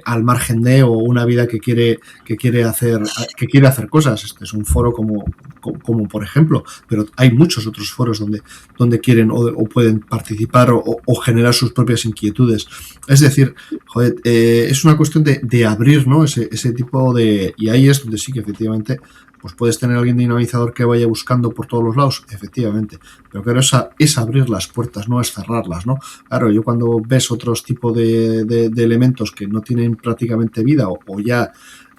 al margen de, o una vida que quiere hacer cosas. Este es un foro como por ejemplo, pero hay muchos otros foros donde quieren o pueden participar o generar sus propias inquietudes. Es decir, joder, es una cuestión de abrir, ¿no? Ese tipo de... Y ahí es donde sí que efectivamente pues puedes tener a alguien dinamizador que vaya buscando por todos los lados, efectivamente, pero claro, es abrir las puertas, no es cerrarlas, ¿no? Claro, yo cuando ves otros tipos de elementos que no tienen prácticamente vida o ya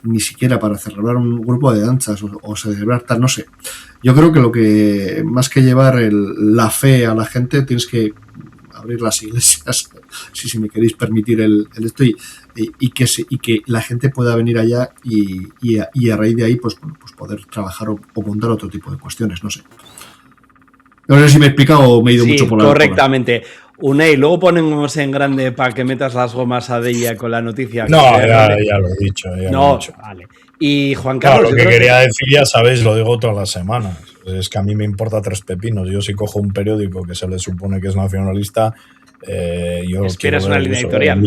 ni siquiera para celebrar un grupo de danzas o celebrar tal, no sé. Yo creo que lo que más que llevar la fe a la gente, tienes que abrir las iglesias, si me queréis permitir el esto, y que la gente pueda venir allá y a raíz de ahí pues poder trabajar o montar otro tipo de cuestiones, no sé. No sé si me he explicado o me he ido mucho por la... Correctamente. Unai, luego ponemos en grande para que metas las gomas a Della con la noticia. No, ya lo he dicho. Vale. Y Juan Carlos... Claro, lo que quería decir, ya sabéis, lo digo todas las semanas. Es que a mí me importa tres pepinos. Yo si cojo un periódico que se le supone que es nacionalista, yo esperas una línea editorial.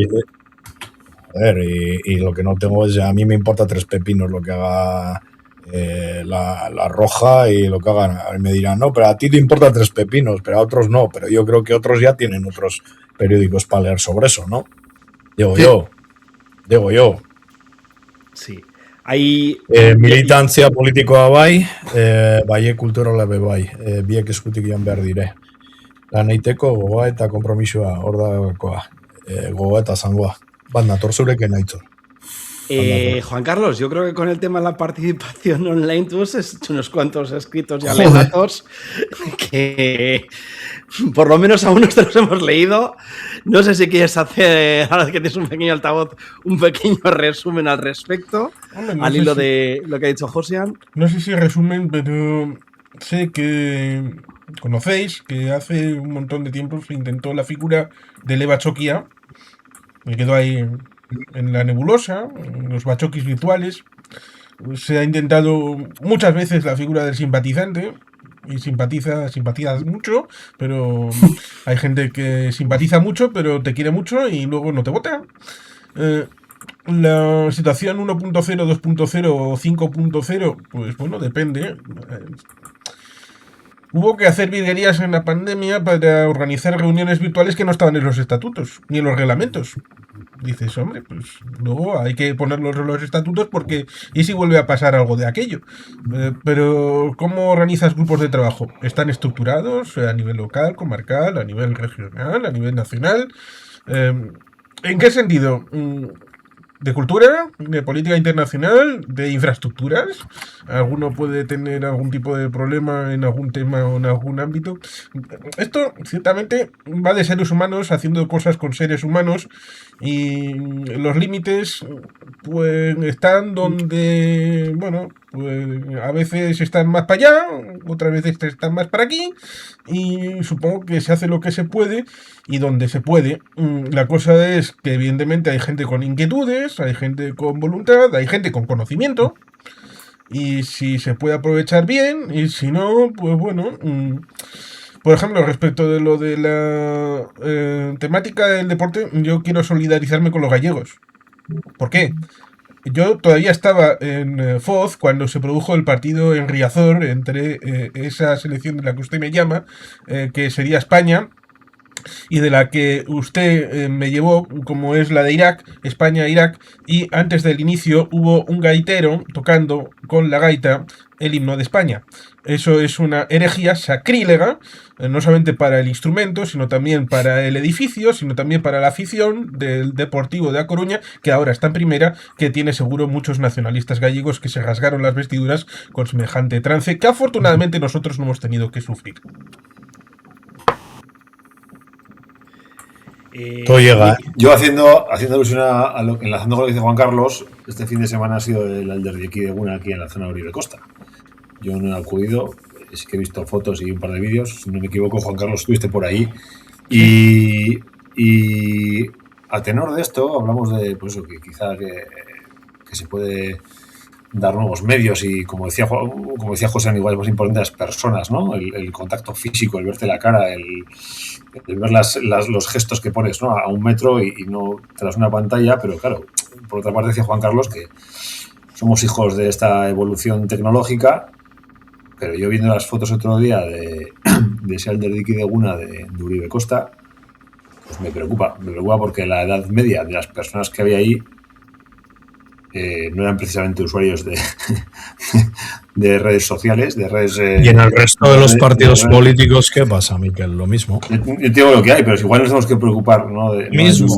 Y lo que no tengo es, a mí me importa tres pepinos lo que haga la Roja y lo que hagan. Me dirán, no, pero a ti te importa tres pepinos, pero a otros no. Pero yo creo que otros ya tienen otros periódicos para leer sobre eso, ¿no? Digo yo. Sí. Hay militancia politikoa bai, bai kulturala be bai, biek eskutik joan behar dire. Lan egiteko gogoa eta konpromisoa, hor dagoa, gogoa eta zangoa. Bat nator zurekin aitzor. Juan Carlos, yo creo que con el tema de la participación online tú has hecho unos cuantos escritos y alegatos que por lo menos a unos te los hemos leído. No sé si quieres hacer, ahora que tienes un pequeño altavoz, un pequeño resumen al respecto, al hilo de lo que ha dicho Josian. No sé si resumen, pero sé que conocéis que hace un montón de tiempo se intentó la figura de Lev Bachoquia, me quedó ahí en la nebulosa, en los bachoquis virtuales. Se ha intentado muchas veces la figura del simpatizante, y simpatizas mucho, pero hay gente que simpatiza mucho, pero te quiere mucho y luego no te vota. La situación 1.0, 2.0 o 5.0, pues bueno, depende. Hubo que hacer virguerías en la pandemia para organizar reuniones virtuales que no estaban en los estatutos, ni en los reglamentos. Dices, hombre, pues luego hay que ponerlos en los estatutos porque ¿y si vuelve a pasar algo de aquello? Pero ¿cómo organizas grupos de trabajo? ¿Están estructurados a nivel local, comarcal, a nivel regional, a nivel nacional? ¿En qué sentido? ¿De cultura? ¿De política internacional? ¿De infraestructuras? ¿Alguno puede tener algún tipo de problema en algún tema o en algún ámbito? Esto, ciertamente, va de seres humanos haciendo cosas con seres humanos y los límites, pues, están donde, bueno, pues a veces están más para allá, otras veces están más para aquí y supongo que se hace lo que se puede y donde se puede. La cosa es que evidentemente hay gente con inquietudes, hay gente con voluntad, hay gente con conocimiento y si se puede aprovechar bien y si no, pues bueno. Por ejemplo, respecto de lo de la temática del deporte, yo quiero solidarizarme con los gallegos. ¿Por qué? Yo todavía estaba en Foz cuando se produjo el partido en Riazor entre esa selección de la que usted me llama, que sería España, y de la que usted me llevó, como es la de Irak, España-Irak, y antes del inicio hubo un gaitero tocando con la gaita el himno de España. Eso es una herejía sacrílega, no solamente para el instrumento, sino también para el edificio, sino también para la afición del Deportivo de A Coruña, que ahora está en primera, que tiene seguro muchos nacionalistas gallegos que se rasgaron las vestiduras con semejante trance, que afortunadamente nosotros no hemos tenido que sufrir. Todo llega, ¿eh? Yo haciendo alusión enlazando con lo que dice Juan Carlos, este fin de semana ha sido el Alder de Equideguna aquí en la zona de Uribe Costa. Yo no he acudido, sí que he visto fotos y un par de vídeos, si no me equivoco, Juan Carlos, estuviste por ahí. Y a tenor de esto, hablamos de pues eso, que quizá que se puede dar nuevos medios y como decía José, igual es más importante las personas, ¿no? El contacto físico, el verte la cara, el ver los gestos que pones, ¿no? A un metro y no tras una pantalla, pero claro, por otra parte decía Juan Carlos que somos hijos de esta evolución tecnológica, pero yo viendo las fotos otro día de ese Alder de Equideguna de Uribe Costa, pues me preocupa porque la edad media de las personas que había ahí no eran precisamente usuarios de redes sociales, de redes... y en el resto de los partidos políticos, ¿qué pasa, Miquel? Lo mismo. Yo digo lo que hay, pero igual nos tenemos que preocupar, ¿no? Lo mismo.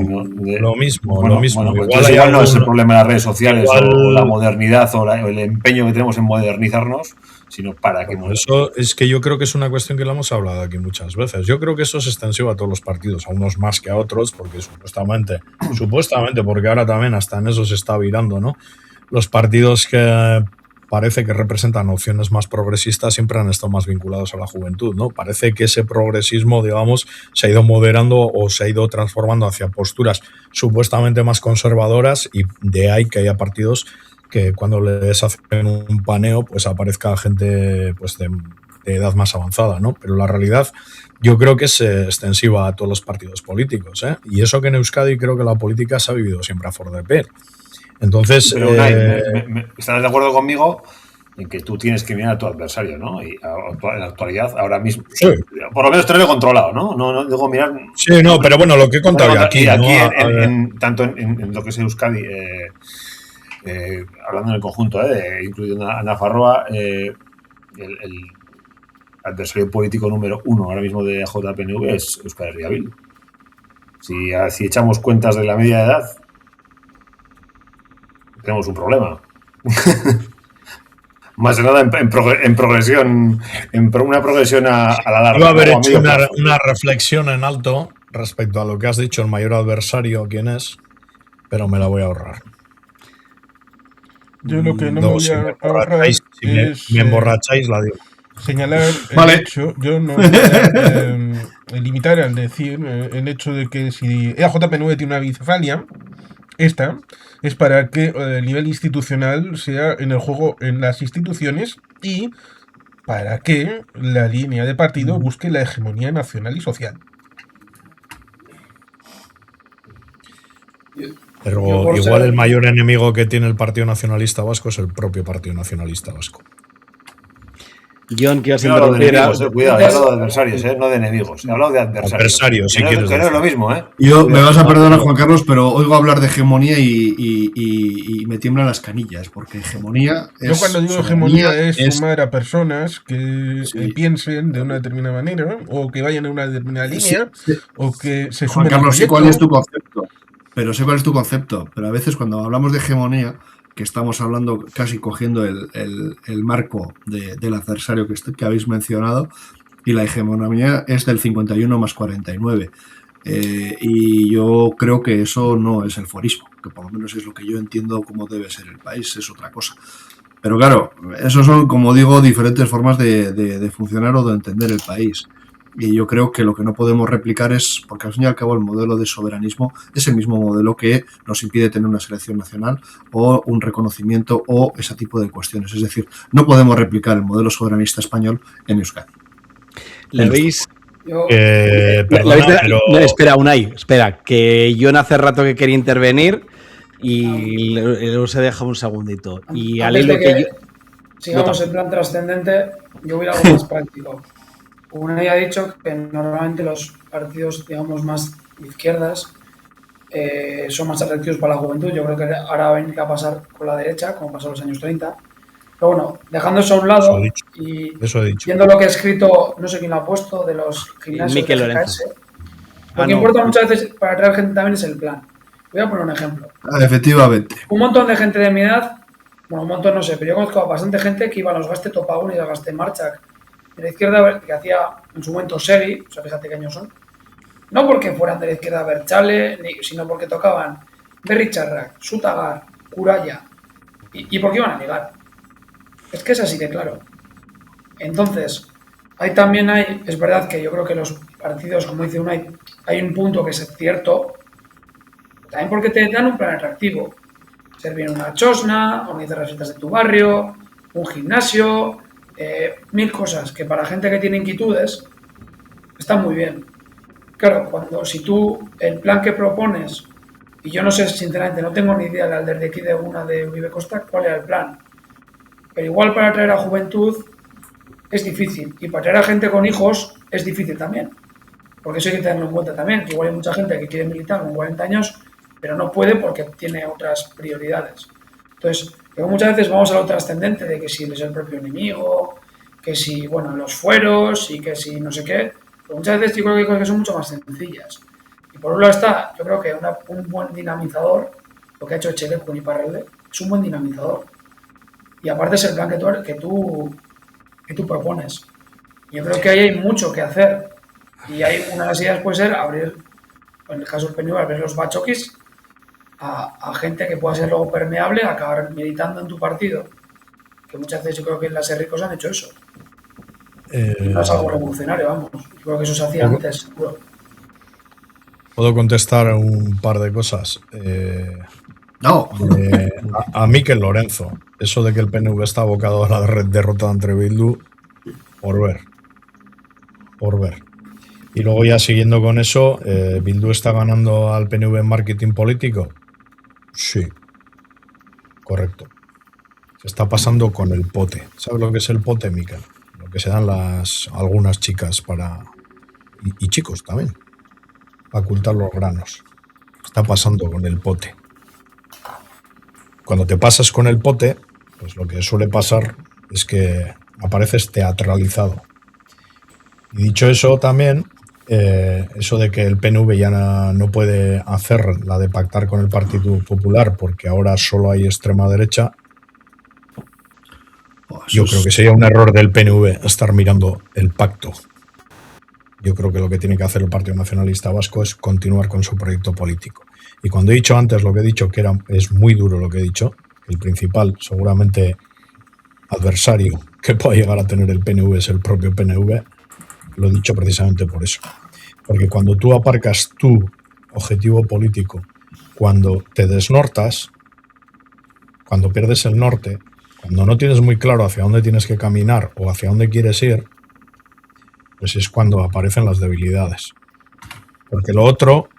Bueno, pues igual no es el problema de las redes sociales o la modernidad o el empeño que tenemos en modernizarnos, sino para que... Eso es que yo creo que es una cuestión que lo hemos hablado aquí muchas veces. Yo creo que eso es extensivo a todos los partidos, a unos más que a otros, porque supuestamente, porque ahora también hasta en eso se está virando, ¿no? Los partidos que parece que representan opciones más progresistas siempre han estado más vinculados a la juventud, ¿no? Parece que ese progresismo, digamos, se ha ido moderando o se ha ido transformando hacia posturas supuestamente más conservadoras y de ahí que haya partidos que cuando les hacen un paneo pues aparezca gente pues de edad más avanzada, ¿no? Pero la realidad yo creo que es extensiva a todos los partidos políticos, ¿eh? Y eso que en Euskadi creo que la política se ha vivido siempre a flor de piel. Entonces... Pero ¿estás de acuerdo conmigo en que tú tienes que mirar a tu adversario, ¿no? Y en la actualidad, ahora mismo, sí. Por lo menos tenerlo controlado, ¿no? No digo mirar... Sí, no, pero bueno, lo que he contado aquí, ¿no? Tanto en lo que es Euskadi, hablando en el conjunto, incluyendo a Nafarroa, el adversario político número 1 ahora mismo de JPNV es Euskal Herria Bildu. Si echamos cuentas de la media de edad, tenemos un problema. Más de nada en progresión, una progresión a la larga. Iba a haber hecho una reflexión en alto respecto a lo que has dicho, el mayor adversario, quién es, pero me la voy a ahorrar. Yo lo que no me voy a ahorrar es... Si me emborracháis, la digo. Señalar el hecho, yo no voy a limitar al decir el hecho de que si EAJPNV tiene una bicefalia, esta es para que el nivel institucional sea en el juego en las instituciones y para que la línea de partido busque la hegemonía nacional y social. Pero igual el mayor enemigo que tiene el Partido Nacionalista Vasco es el propio Partido Nacionalista Vasco. John, ¿qué has hablado de enemigos, cuidado, he hablado de adversarios, no de enemigos. He hablado de adversarios. Adversarios, si quieres. Que no es lo mismo, ¿eh? Yo, me vas a perdonar, Juan Carlos, pero oigo hablar de hegemonía y me tiemblan las canillas, porque hegemonía es... Yo cuando digo hegemonía es sumar a personas que piensen de una determinada manera, o que vayan en una determinada línea, o que se sumen. Juan Carlos, sé cuál es tu concepto, pero a veces cuando hablamos de hegemonía, que estamos hablando, casi cogiendo el marco del adversario que habéis mencionado, y la hegemonía es del 51 más 49. Y yo creo que eso no es el forismo, que por lo menos es lo que yo entiendo cómo debe ser el país, es otra cosa. Pero claro, eso son, como digo, diferentes formas de funcionar o de entender el país. Y yo creo que lo que no podemos replicar es, porque al fin y al cabo el modelo de soberanismo es el mismo modelo que nos impide tener una selección nacional o un reconocimiento o ese tipo de cuestiones. Es decir, no podemos replicar el modelo soberanista español en Euskadi. ¿Le veis? Perdona, pero... No, espera, Unai, espera, que John hace rato que quería intervenir y luego se deja un segundito. Y al hilo que yo... Sigamos en plan trascendente, yo voy a algo más práctico. Unai ha dicho que normalmente los partidos, digamos, más izquierdas son más atractivos para la juventud. Yo creo que ahora va a venir a pasar con la derecha, como pasó en los años 30. Pero bueno, dejando eso a un lado y viendo lo que he escrito, no sé quién lo ha puesto, de los gimnasios de GKS, lo que importa muchas veces para atraer gente también es el plan. Voy a poner un ejemplo. Efectivamente. Un montón de gente de mi edad, bueno, un montón no sé, pero yo conozco a bastante gente que iba a los Gaste Topagún y a los Gaste Marchak de la izquierda, que hacía en su momento Segui, o sea, fíjate qué años son, no porque fueran de la izquierda Berchale, sino porque tocaban Berri Charrak, Sutagar, Kuraya, y porque iban a ligar. Es que es así de claro. Entonces, es verdad que yo creo que los partidos, como dice Unai, hay un punto que es cierto, también porque te dan un plan atractivo. Servir una chosna, organizar las fiestas de tu barrio, un gimnasio, 1000 cosas que para gente que tiene inquietudes están muy bien. Claro, si tú, el plan que propones, y yo no sé, sinceramente, no tengo ni idea de aquí de una de Uribe Costa, cuál era el plan. Pero igual para atraer a juventud es difícil. Y para atraer a gente con hijos es difícil también. Porque eso hay que tenerlo en cuenta también, que igual hay mucha gente que quiere militar con 40 años, pero no puede porque tiene otras prioridades. Entonces, muchas veces vamos a lo trascendente de que si él es el propio enemigo, que si, bueno, los fueros y que si no sé qué. Pero muchas veces yo creo que hay cosas que son mucho más sencillas. Y por un lado está, yo creo que un buen dinamizador, lo que ha hecho Echelecu y Iparralde, es un buen dinamizador. Y aparte es el plan que tú propones. Yo creo que ahí hay mucho que hacer. Y hay una de las ideas puede ser abrir, en el caso del PNV, abrir los bachoquis a gente que pueda ser luego permeable, acabar militando en tu partido. Que muchas veces yo creo que en las ricos han hecho eso. No es algo revolucionario, vamos. Yo creo que eso se hacía antes, seguro. ¿Puedo contestar un par de cosas? No. A Mikel Lorenzo. Eso de que el PNV está abocado a la derrota entre Bildu, por ver. Y luego ya siguiendo con eso, ¿Bildu está ganando al PNV en marketing político? Sí. Correcto. Se está pasando con el pote. ¿Sabes lo que es el pote, Mikel? Lo que se dan algunas chicas y chicos también, para ocultar los granos. Está pasando con el pote. Cuando te pasas con el pote, pues lo que suele pasar es que apareces teatralizado. Y dicho eso también, eso de que el PNV ya no puede hacer la de pactar con el Partido Popular porque ahora solo hay extrema derecha, yo creo que sería un error del PNV estar mirando el pacto. Yo creo que lo que tiene que hacer el Partido Nacionalista Vasco es continuar con su proyecto político. Y cuando he dicho antes lo que he dicho, que es muy duro lo que he dicho, el principal seguramente adversario que pueda llegar a tener el PNV es el propio PNV, lo he dicho precisamente por eso. Porque cuando tú aparcas tu objetivo político, cuando te desnortas, cuando pierdes el norte, Cuando no tienes muy claro hacia dónde tienes que caminar o hacia dónde quieres ir, pues es cuando aparecen las debilidades. Porque lo otro,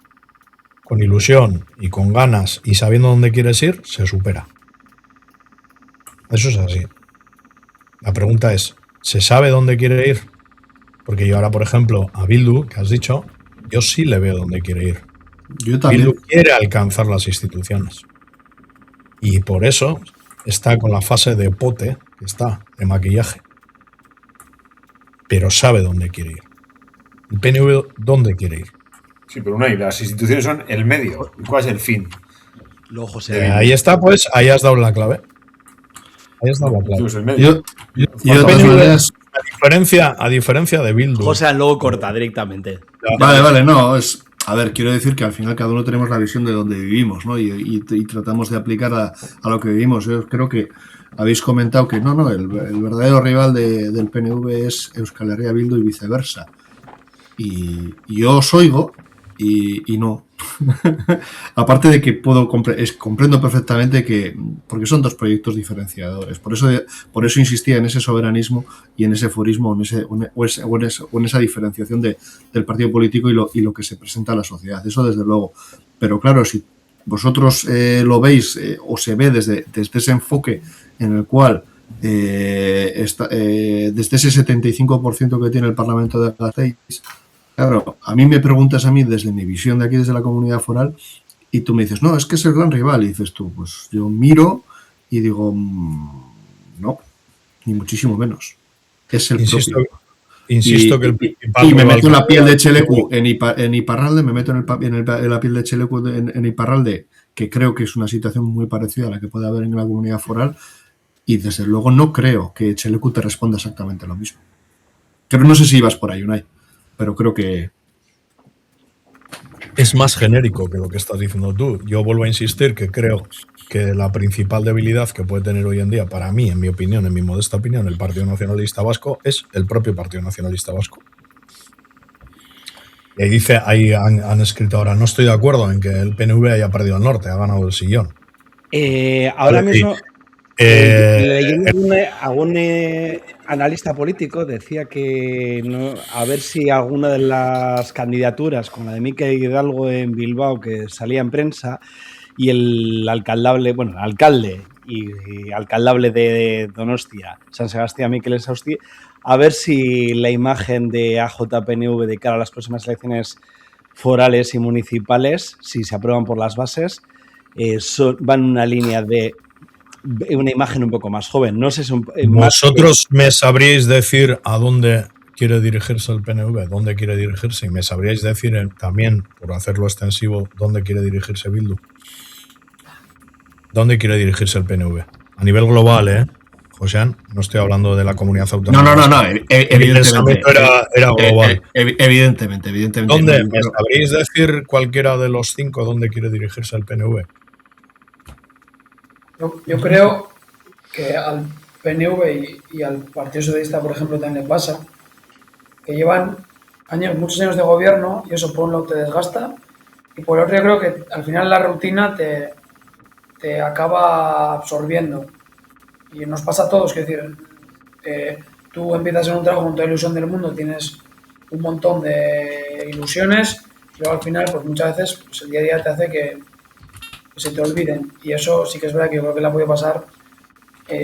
con ilusión y con ganas y sabiendo dónde quieres ir, se supera. Eso es así. La pregunta es, ¿se sabe dónde quiere ir? Porque yo ahora, por ejemplo, a Bildu, que has dicho, yo sí le veo dónde quiere ir. Yo también. Bildu quiere alcanzar las instituciones. Y por eso está con la fase de pote, que está, de maquillaje. Pero sabe dónde quiere ir. ¿El PNV dónde quiere ir? Sí, pero las instituciones son el medio. ¿Cuál es el fin? Luego, José. Ahí está, pues, ahí has dado la clave. Ahí has dado la clave. Es el medio. A diferencia de Bildu. José luego corta directamente. Vale, no, a ver, quiero decir que al final cada uno tenemos la visión de donde vivimos, ¿no? Y tratamos de aplicar a lo que vivimos. Yo creo que habéis comentado que no, el verdadero rival del PNV es Euskal Herria Bildu y viceversa. Y yo os oigo y no. Aparte de que comprendo perfectamente que, porque son dos proyectos diferenciadores, por eso insistía en ese soberanismo y en ese furismo, o en esa diferenciación del partido político y lo que se presenta a la sociedad, eso desde luego. Pero claro, si vosotros lo veis o se ve desde ese enfoque en el cual desde ese 75% que tiene el Parlamento de Gasteiz, claro, a mí me preguntas a mí desde mi visión de aquí, desde la comunidad foral, y tú me dices, no, es que es el gran rival. Y dices tú, pues yo miro y digo, no, ni muchísimo menos. Es el propio. Insisto que el principal. Y me meto en la piel de Chelecu en Iparralde, me meto en la piel de Chelecu en Iparralde, que creo que es una situación muy parecida a la que puede haber en la comunidad foral, y desde luego no creo que Chelecu te responda exactamente lo mismo. Pero no sé si ibas por ahí, Unai. Pero creo que es más genérico que lo que estás diciendo tú. Yo vuelvo a insistir que creo que la principal debilidad que puede tener hoy en día, para mí, en mi opinión, en mi modesta opinión, el Partido Nacionalista Vasco, es el propio Partido Nacionalista Vasco. Y ahí han escrito ahora, no estoy de acuerdo en que el PNV haya perdido el norte, ha ganado el sillón. Ahora mismo, leyendo algún analista político decía que a ver si alguna de las candidaturas, como la de Mikel Hidalgo en Bilbao, que salía en prensa, y el alcalde y alcaldable de Donostia, San Sebastián Mikel Esausti, a ver si la imagen de AJPNV de cara a las próximas elecciones forales y municipales, si se aprueban por las bases, van en una línea de una imagen un poco más joven. No sé si vosotros me sabríais decir a dónde quiere dirigirse el PNV, dónde quiere dirigirse, y me sabríais decir también, por hacerlo extensivo, dónde quiere dirigirse Bildu. ¿Dónde quiere dirigirse el PNV? A nivel global, Josean, no estoy hablando de la comunidad autónoma. No, evidentemente. Era global. Evidentemente. ¿Dónde? ¿Me sabríais decir cualquiera de los 5 dónde quiere dirigirse el PNV? Yo creo que al PNV y al Partido Socialista, por ejemplo, también le pasa que llevan muchos años de gobierno y eso por un lado te desgasta y por otro yo creo que al final la rutina te acaba absorbiendo. Y nos pasa a todos, es decir, tú empiezas en un trabajo con toda la ilusión del mundo, tienes un montón de ilusiones y luego al final pues muchas veces pues, el día a día te hace que se te olviden. Y eso sí que es verdad que yo creo que le puede pasar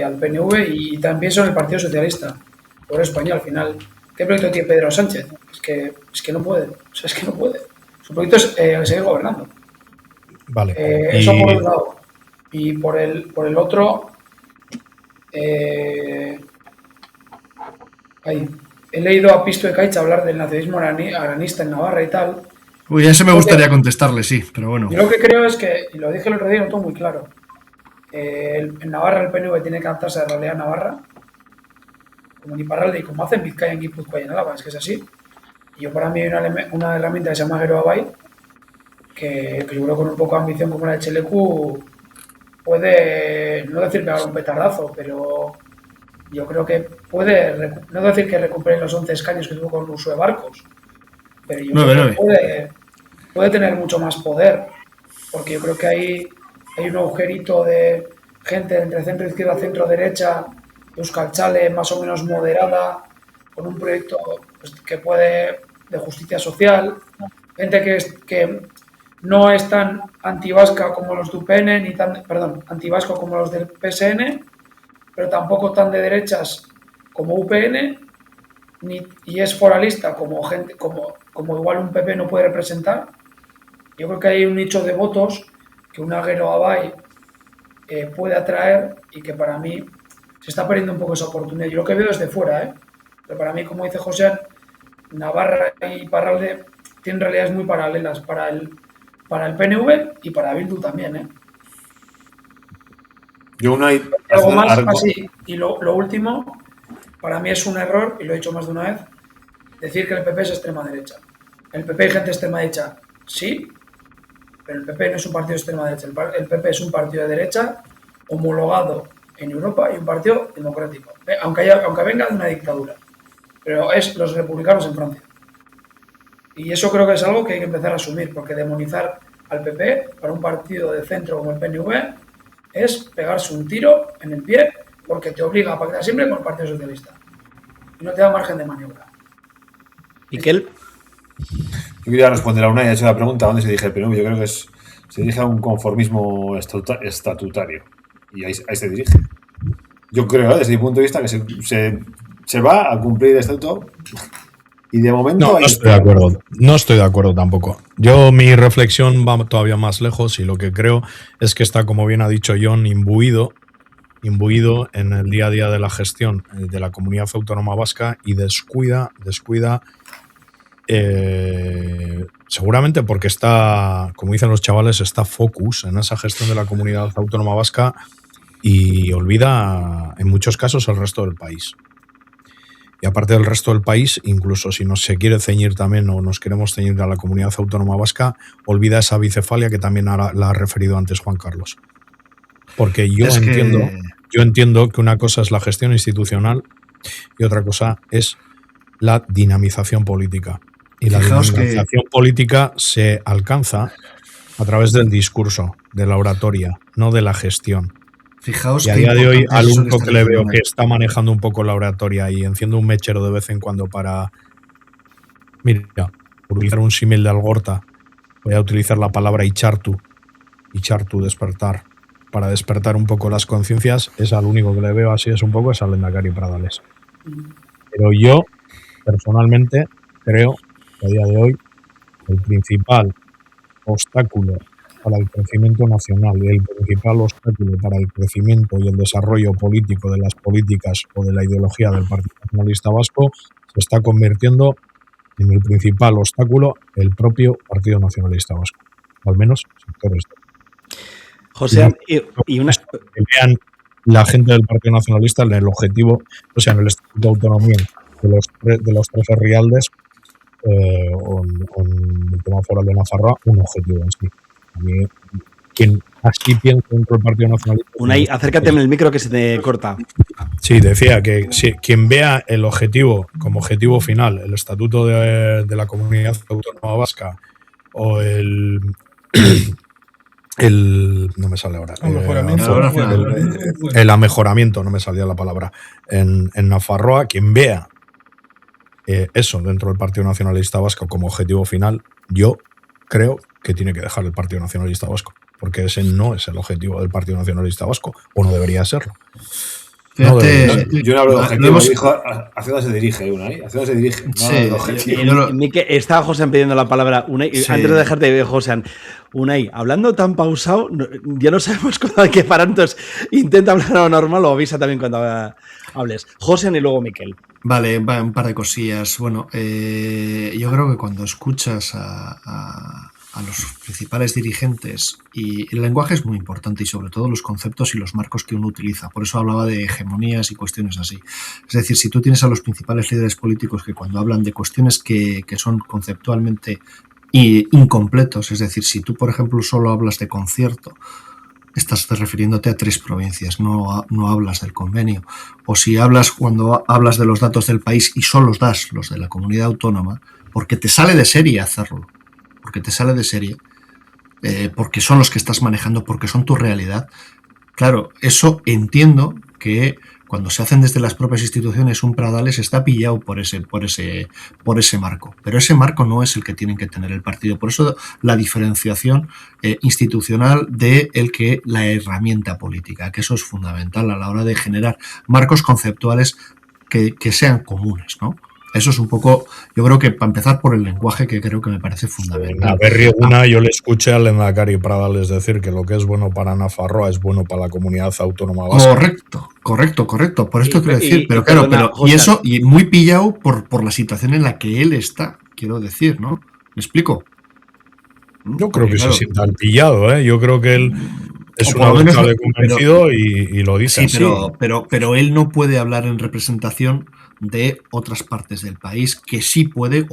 al PNV y también pienso en el Partido Socialista, por España al final. ¿Qué proyecto tiene Pedro Sánchez? Es que no puede. O sea, es que no puede. Su proyecto es seguir gobernando. Vale. Eso por un lado. Y por el otro, he leído a Pisto de Caich hablar del nacionalismo aranista en Navarra y tal. Uy, eso me gustaría contestarle, sí, pero bueno. Yo lo que creo es que, y lo dije el otro día, no tengo muy claro, en Navarra el PNV tiene que adaptarse a la realidad navarra, como en Iparralde y como hacen Vizcaya, en Guipúzcoa y en Álava, es que es así. Y yo para mí hay una herramienta que se llama Geroabai, que yo creo con un poco de ambición como la de Chelecu puede, no decir pegar un petardazo, pero yo creo que puede, no decir que recupere los 11 escaños que tuvo con el uso de barcos, pero yo creo que puede tener mucho más poder, porque yo creo que hay un agujerito de gente entre centro izquierda, centro derecha, Euskal Chale más o menos moderada, con un proyecto pues, que puede de justicia social, gente que no es tan antivasca como los de UPN, ni tan, perdón, antivasco como los del PSN, pero tampoco tan de derechas como UPN, y es foralista como gente, como igual un PP no puede representar. Yo creo que hay un nicho de votos que un Aguero Abay puede atraer y que para mí se está perdiendo un poco esa oportunidad. Yo lo que veo desde fuera, pero para mí, como dice José, Navarra y Iparralde tienen realidades muy paralelas para el PNV y para Bildu también. Yo algo más así. Y lo último, para mí es un error, y lo he dicho más de una vez, decir que el PP es extrema derecha. El PP hay gente de extrema derecha, sí, pero el PP no es un partido de extrema derecha. El PP es un partido de derecha homologado en Europa y un partido democrático, aunque venga de una dictadura. Pero es los republicanos en Francia. Y eso creo que es algo que hay que empezar a asumir, porque demonizar al PP para un partido de centro como el PNV es pegarse un tiro en el pie porque te obliga a pactar siempre con el Partido Socialista y no te da margen de maniobra. Miquel. Yo quería responder a una y ha hecho la pregunta ¿dónde se dirige el PNV? Yo creo que se dirige a un conformismo estatutario y ahí se dirige. Yo creo, desde mi punto de vista, que se va a cumplir el estatuto y de momento... No estoy de acuerdo. No estoy de acuerdo tampoco. Mi reflexión va todavía más lejos y lo que creo es que está, como bien ha dicho John, imbuido en el día a día de la gestión de la comunidad autónoma vasca y descuida seguramente porque está, como dicen los chavales, está focus en esa gestión de la comunidad autónoma vasca y olvida en muchos casos el resto del país. Y aparte del resto del país, incluso si se quiere ceñir también o nos queremos ceñir a la comunidad autónoma vasca, olvida esa bicefalia que también la ha referido antes Juan Carlos. Porque yo entiendo que una cosa es la gestión institucional y otra cosa es la dinamización política. Y la dinamización política se alcanza a través del discurso, de la oratoria, no de la gestión. Fijaos y a día de hoy, al único que le veo que está manejando un poco la oratoria y enciende un mechero de vez en cuando para... Mira, por utilizar un símil de Algorta, voy a utilizar la palabra ichartu, despertar, para despertar un poco las conciencias, es al único que le veo así, es al Lehendakari Pradales. Pero yo, personalmente, creo que a día de hoy el principal obstáculo para el crecimiento nacional y el principal obstáculo para el crecimiento y el desarrollo político de las políticas o de la ideología del Partido Nacionalista Vasco se está convirtiendo en el principal obstáculo el propio Partido Nacionalista Vasco, o al menos sectores. José, y una... Que vean la gente del Partido Nacionalista en el objetivo, o sea, en el Estatuto de Autonomía de los 13 Rialdes o en el tema foral de Nafarroa, un objetivo en sí. A mí, quien así piensa dentro del Partido Nacionalista... Unai, acércate en el micro que se te corta. Sí, decía que quien vea el objetivo como objetivo final, el Estatuto de la Comunidad Autónoma Vasca o no me sale ahora. El amejoramiento, no me salía la palabra. En Nafarroa, quien vea eso dentro del Partido Nacionalista Vasco como objetivo final, yo creo que tiene que dejar el Partido Nacionalista Vasco, porque ese no es el objetivo del Partido Nacionalista Vasco, o no debería serlo. Fíjate, yo no hablo de objetivo, dijo hacia dónde se dirige Unai, hacia dónde se dirige. Estaba José pidiendo la palabra Unai, sí. Antes de dejarte, José, Unai, hablando tan pausado, ya no sabemos cuándo hay que parar, entonces intenta hablar a lo normal o avisa también cuando hables. José y luego Miquel. Vale, un par de cosillas. Bueno, yo creo que cuando escuchas a los principales dirigentes, y el lenguaje es muy importante y sobre todo los conceptos y los marcos que uno utiliza. Por eso hablaba de hegemonías y cuestiones así. Es decir, si tú tienes a los principales líderes políticos que cuando hablan de cuestiones que son conceptualmente incompletos, es decir, si tú, por ejemplo, solo hablas de concierto, estás refiriéndote a 3 provincias, no hablas del convenio. O si cuando hablas de los datos del país y solo das los de la comunidad autónoma, porque te sale de serie hacerlo, porque son los que estás manejando, porque son tu realidad, claro, eso entiendo que cuando se hacen desde las propias instituciones un Pradales está pillado por ese marco. Pero ese marco no es el que tienen que tener el partido. Por eso la diferenciación institucional de la herramienta política, que eso es fundamental a la hora de generar marcos conceptuales que sean comunes, ¿no? Eso es un poco, yo creo que para empezar por el lenguaje, que creo que me parece fundamental. A Berri Eguna yo le escuché al Lehendakari Pradales decir que lo que es bueno para Nafarroa es bueno para la comunidad autónoma vasca. Correcto. Por esto quiero decir, pero claro, y muy pillado por la situación en la que él está, quiero decir, ¿no? ¿Me explico? Yo creo que se sienta al pillado, ¿eh? Yo creo que él es un alcalde convencido y lo dice sí, así. Pero él no puede hablar en representación de otras partes del país que sí puede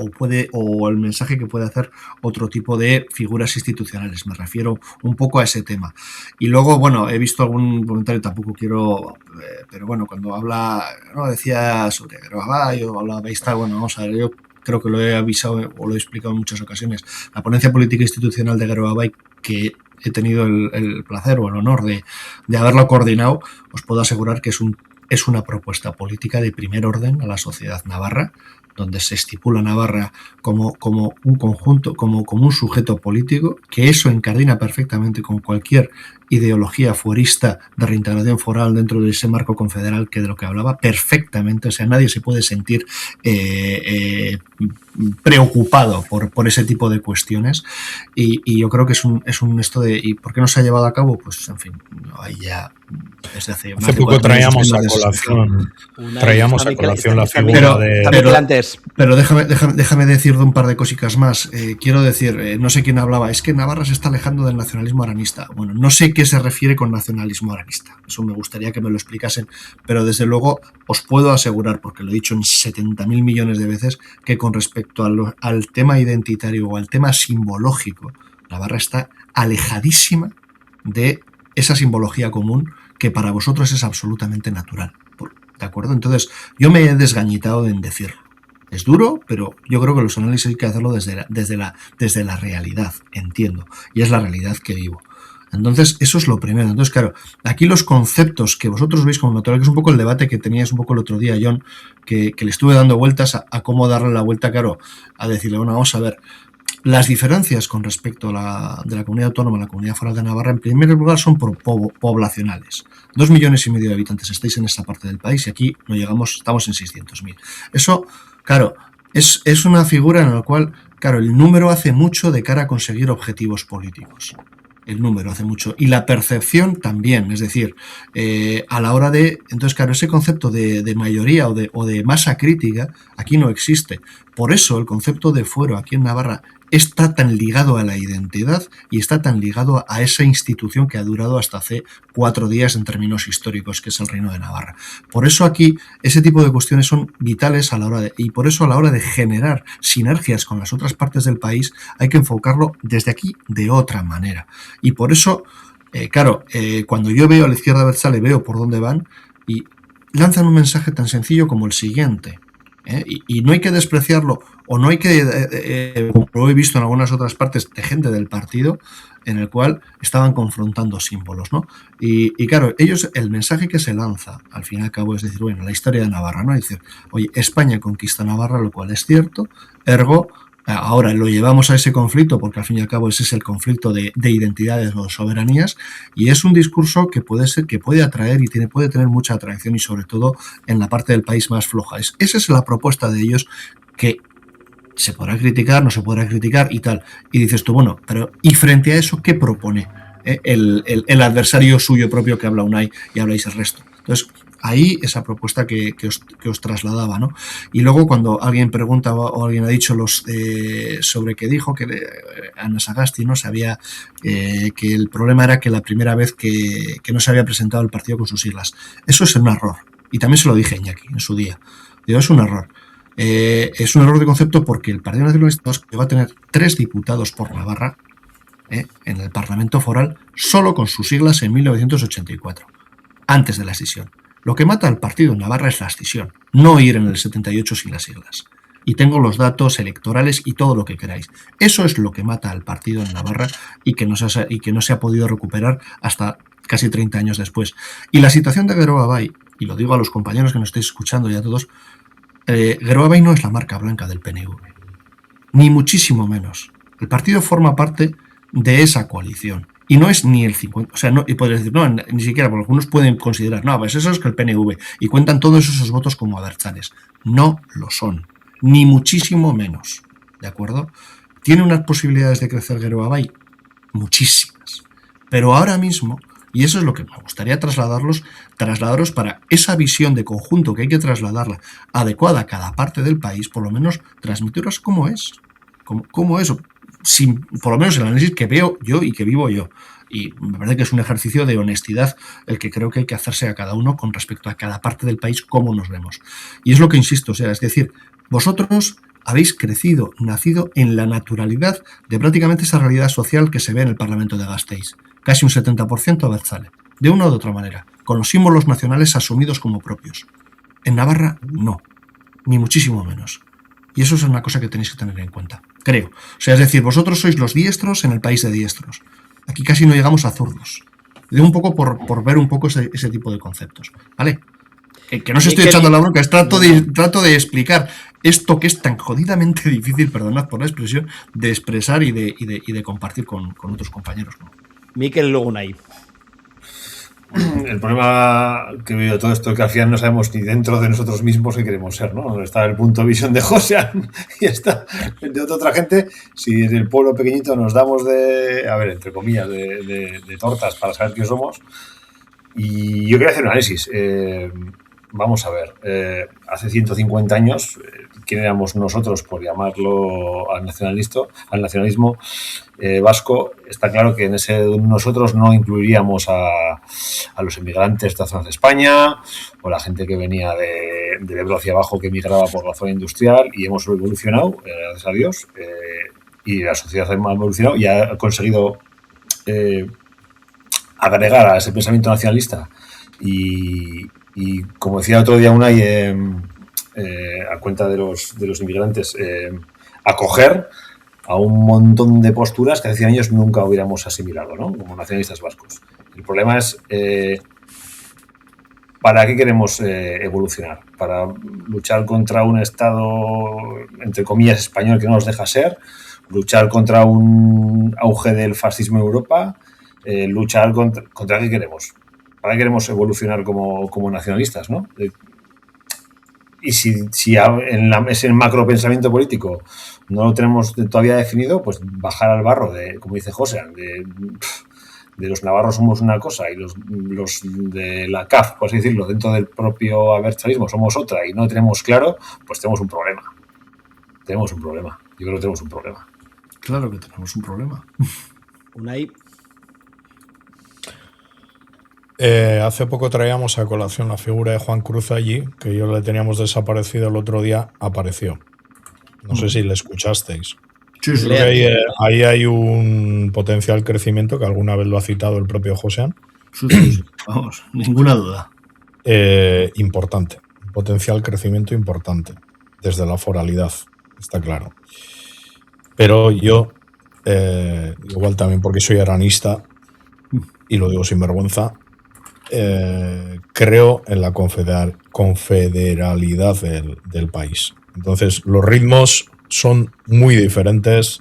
o el mensaje que puede hacer otro tipo de figuras institucionales. Me refiero un poco a ese tema. Y luego, bueno, he visto algún comentario, tampoco quiero, pero bueno, cuando habla, no decía sobre Gerobay o hablaba de tal, bueno, vamos a ver, yo creo que lo he avisado o lo he explicado en muchas ocasiones. La ponencia política institucional de Gerobay, que he tenido el placer o el honor de haberlo coordinado, os puedo asegurar que es una propuesta política de primer orden a la sociedad navarra, donde se estipula Navarra como un conjunto, como un sujeto político, que eso encardina perfectamente con cualquier ideología fuerista de reintegración foral dentro de ese marco confederal que de lo que hablaba, perfectamente. O sea, nadie se puede sentir preocupado por ese tipo de cuestiones y yo creo que es un esto de ¿y por qué no se ha llevado a cabo? Pues en fin, ahí ya desde hace poco traíamos a colación la figura pero déjame decir un par de cositas más. Quiero decir, no sé quién hablaba, es que Navarra se está alejando del nacionalismo aranista. Bueno, no sé qué se refiere con nacionalismo aranista, eso me gustaría que me lo explicasen, pero desde luego os puedo asegurar, porque lo he dicho en 70.000 millones de veces, que con respecto al tema identitario o al tema simbológico, Navarra está alejadísima de esa simbología común que para vosotros es absolutamente natural. ¿De acuerdo? Entonces, yo me he desgañitado en decirlo. Es duro, pero yo creo que los análisis hay que hacerlo desde la realidad, entiendo. Y es la realidad que vivo. Entonces, eso es lo primero. Entonces, claro, aquí los conceptos que vosotros veis como natural, que es un poco el debate que teníais un poco el otro día, John, que le estuve dando vueltas a cómo darle la vuelta, claro, a decirle, bueno, vamos a ver, las diferencias con respecto a de la comunidad autónoma a la comunidad foral de Navarra, en primer lugar, son poblacionales. 2,5 millones de habitantes estáis en esta parte del país y aquí no llegamos, estamos en 600.000. Eso, claro, es una figura en la cual, claro, el número hace mucho de cara a conseguir objetivos políticos. El número hace mucho. Y la percepción también, es decir, a la hora de... Entonces, claro, ese concepto de mayoría o de masa crítica aquí no existe. Por eso el concepto de fuero aquí en Navarra está tan ligado a la identidad y está tan ligado a esa institución que ha durado hasta hace 4 días en términos históricos, que es el Reino de Navarra. Por eso aquí ese tipo de cuestiones son vitales y por eso a la hora de generar sinergias con las otras partes del país hay que enfocarlo desde aquí de otra manera. Y por eso, cuando yo veo a la izquierda abertzale, veo por dónde van y lanzan un mensaje tan sencillo como el siguiente. Y no hay que despreciarlo, o no hay que, como lo he visto en algunas otras partes de gente del partido, en el cual estaban confrontando símbolos, ¿no? Y claro, ellos, el mensaje que se lanza, al fin y al cabo, es decir, bueno, la historia de Navarra, ¿no? Es decir, oye, España conquista Navarra, lo cual es cierto, ergo, ahora lo llevamos a ese conflicto, porque al fin y al cabo ese es el conflicto de identidades o soberanías, y es un discurso que puede atraer y puede tener mucha atracción, y sobre todo en la parte del país más floja. Esa es la propuesta de ellos, que se podrá criticar, no se podrá criticar y tal. Y dices tú, bueno, pero ¿y frente a eso qué propone el adversario suyo propio que habla Unai y habláis el resto? Entonces, ahí esa propuesta que os trasladaba, ¿no? Y luego cuando alguien pregunta o alguien ha dicho sobre que dijo que Ana Sagasti no sabía que el problema era que la primera vez que no se había presentado el partido con sus siglas. Eso es un error. Y también se lo dije a Iñaki en su día. Digo, es un error. Es un error de concepto porque el Partido Nacionalista Vasco va a tener 3 diputados por Navarra en el Parlamento Foral solo con sus siglas en 1984, antes de la escisión. Lo que mata al partido en Navarra es la escisión, no ir en el 78 sin las siglas. y tengo los datos electorales y todo lo que queráis. Eso es lo que mata al partido en Navarra y que no se ha podido recuperar hasta casi 30 años después. Y la situación de Geroa Bai, y lo digo a los compañeros que nos estáis escuchando y a todos, Geroa Bai no es la marca blanca del PNV, ni muchísimo menos. El partido forma parte de esa coalición. Y no es ni el 50, o sea, no, y podrías decir, no, ni siquiera, porque algunos pueden considerar, no, pues eso es que el PNV, y cuentan todos esos votos como abertzales. No lo son, ni muchísimo menos, ¿de acuerdo? ¿Tiene unas posibilidades de crecer Geroa Bai? Muchísimas. Pero ahora mismo, y eso es lo que me gustaría trasladaros para esa visión de conjunto que hay que trasladarla adecuada a cada parte del país, por lo menos transmitiros cómo es, cómo es, sin, por lo menos el análisis que veo yo y que vivo yo. Y me parece que es un ejercicio de honestidad el que creo que hay que hacerse a cada uno con respecto a cada parte del país, cómo nos vemos. Y es lo que insisto, o sea, es decir, vosotros habéis crecido, nacido en la naturalidad de prácticamente esa realidad social que se ve en el Parlamento de Gasteiz. Casi un 70% abertzale, de una u otra manera, con los símbolos nacionales asumidos como propios. En Navarra, no, ni muchísimo menos. Y eso es una cosa que tenéis que tener en cuenta, creo. O sea, es decir, vosotros sois los diestros en el país de diestros. Aquí casi no llegamos a zurdos. Digo un poco por ver un poco ese tipo de conceptos, ¿vale? Que no os estoy echando la bronca, trato de explicar esto que es tan jodidamente difícil, perdonad por la expresión, de expresar y de compartir con otros compañeros, ¿no? Mikel Unai. El problema que veo todo esto es que al final no sabemos ni dentro de nosotros mismos qué queremos ser, ¿no? Está el punto de visión de Josean y está el de otra gente. Si en el pueblo pequeñito nos damos entre comillas, de tortas para saber qué somos. Y yo quería hacer un análisis. Vamos a ver, hace 150 años, ¿quién éramos nosotros por llamarlo al nacionalismo vasco? Está claro que en ese nosotros no incluiríamos a los inmigrantes de la zona de España o la gente que venía del Ebro hacia abajo que migraba por la zona industrial, y hemos evolucionado, gracias a Dios, y la sociedad ha evolucionado y ha conseguido agregar a ese pensamiento nacionalista y como decía otro día Unai, a cuenta de los inmigrantes, acoger a un montón de posturas que hace 100 años nunca hubiéramos asimilado, ¿no? Como nacionalistas vascos. El problema es ¿para qué queremos evolucionar? ¿Para luchar contra un Estado, entre comillas, español que no nos deja ser? ¿Luchar contra un auge del fascismo en Europa? ¿Luchar contra qué queremos? ¿Para qué queremos evolucionar como nacionalistas, ¿no? Y si ese macro pensamiento político no lo tenemos todavía definido, pues bajar al barro como dice José, de los navarros somos una cosa y los de la CAF, por así decirlo, dentro del propio abertzalismo somos otra y no tenemos claro, pues tenemos un problema. Tenemos un problema. Yo creo que tenemos un problema. Claro que tenemos un problema. Unai. Hace poco traíamos a colación la figura de Juan Cruz allí, que yo le teníamos desaparecido el otro día, apareció. No sé si le escuchasteis. Sí, sí. Creo que ahí hay un potencial crecimiento, que alguna vez lo ha citado el propio Josean. Sí. Vamos, ninguna duda. Importante. Un potencial crecimiento importante. Desde la foralidad, está claro. Pero yo, igual también porque soy aranista, y lo digo sin vergüenza, creo en la confederalidad del país. Entonces, los ritmos son muy diferentes,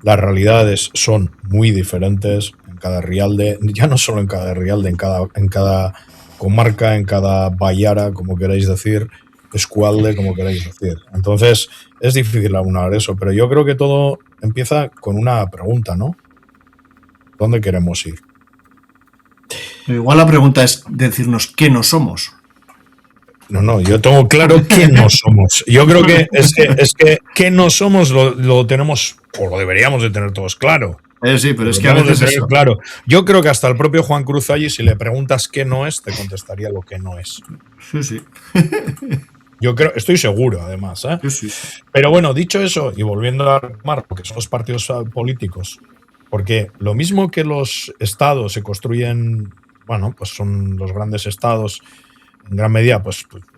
las realidades son muy diferentes en cada rialde, ya no solo en cada rialde, en cada comarca, en cada bayara, como queráis decir, escualde, como queráis decir. Entonces, es difícil aunar eso, pero yo creo que todo empieza con una pregunta, ¿no? ¿Dónde queremos ir? Igual la pregunta es decirnos qué no somos. No, yo tengo claro qué no somos. Yo creo que es que qué no somos lo tenemos, o lo deberíamos de tener todos claro. Sí, pero es que a veces eso. Claro. Yo creo que hasta el propio Juan Cruz allí, si le preguntas qué no es, te contestaría lo que no es. Sí. Yo creo, estoy seguro, además, ¿eh? Sí. Pero bueno, dicho eso, y volviendo a retomar, porque son los partidos políticos, porque lo mismo que los estados se construyen, bueno, pues son los grandes estados en gran medida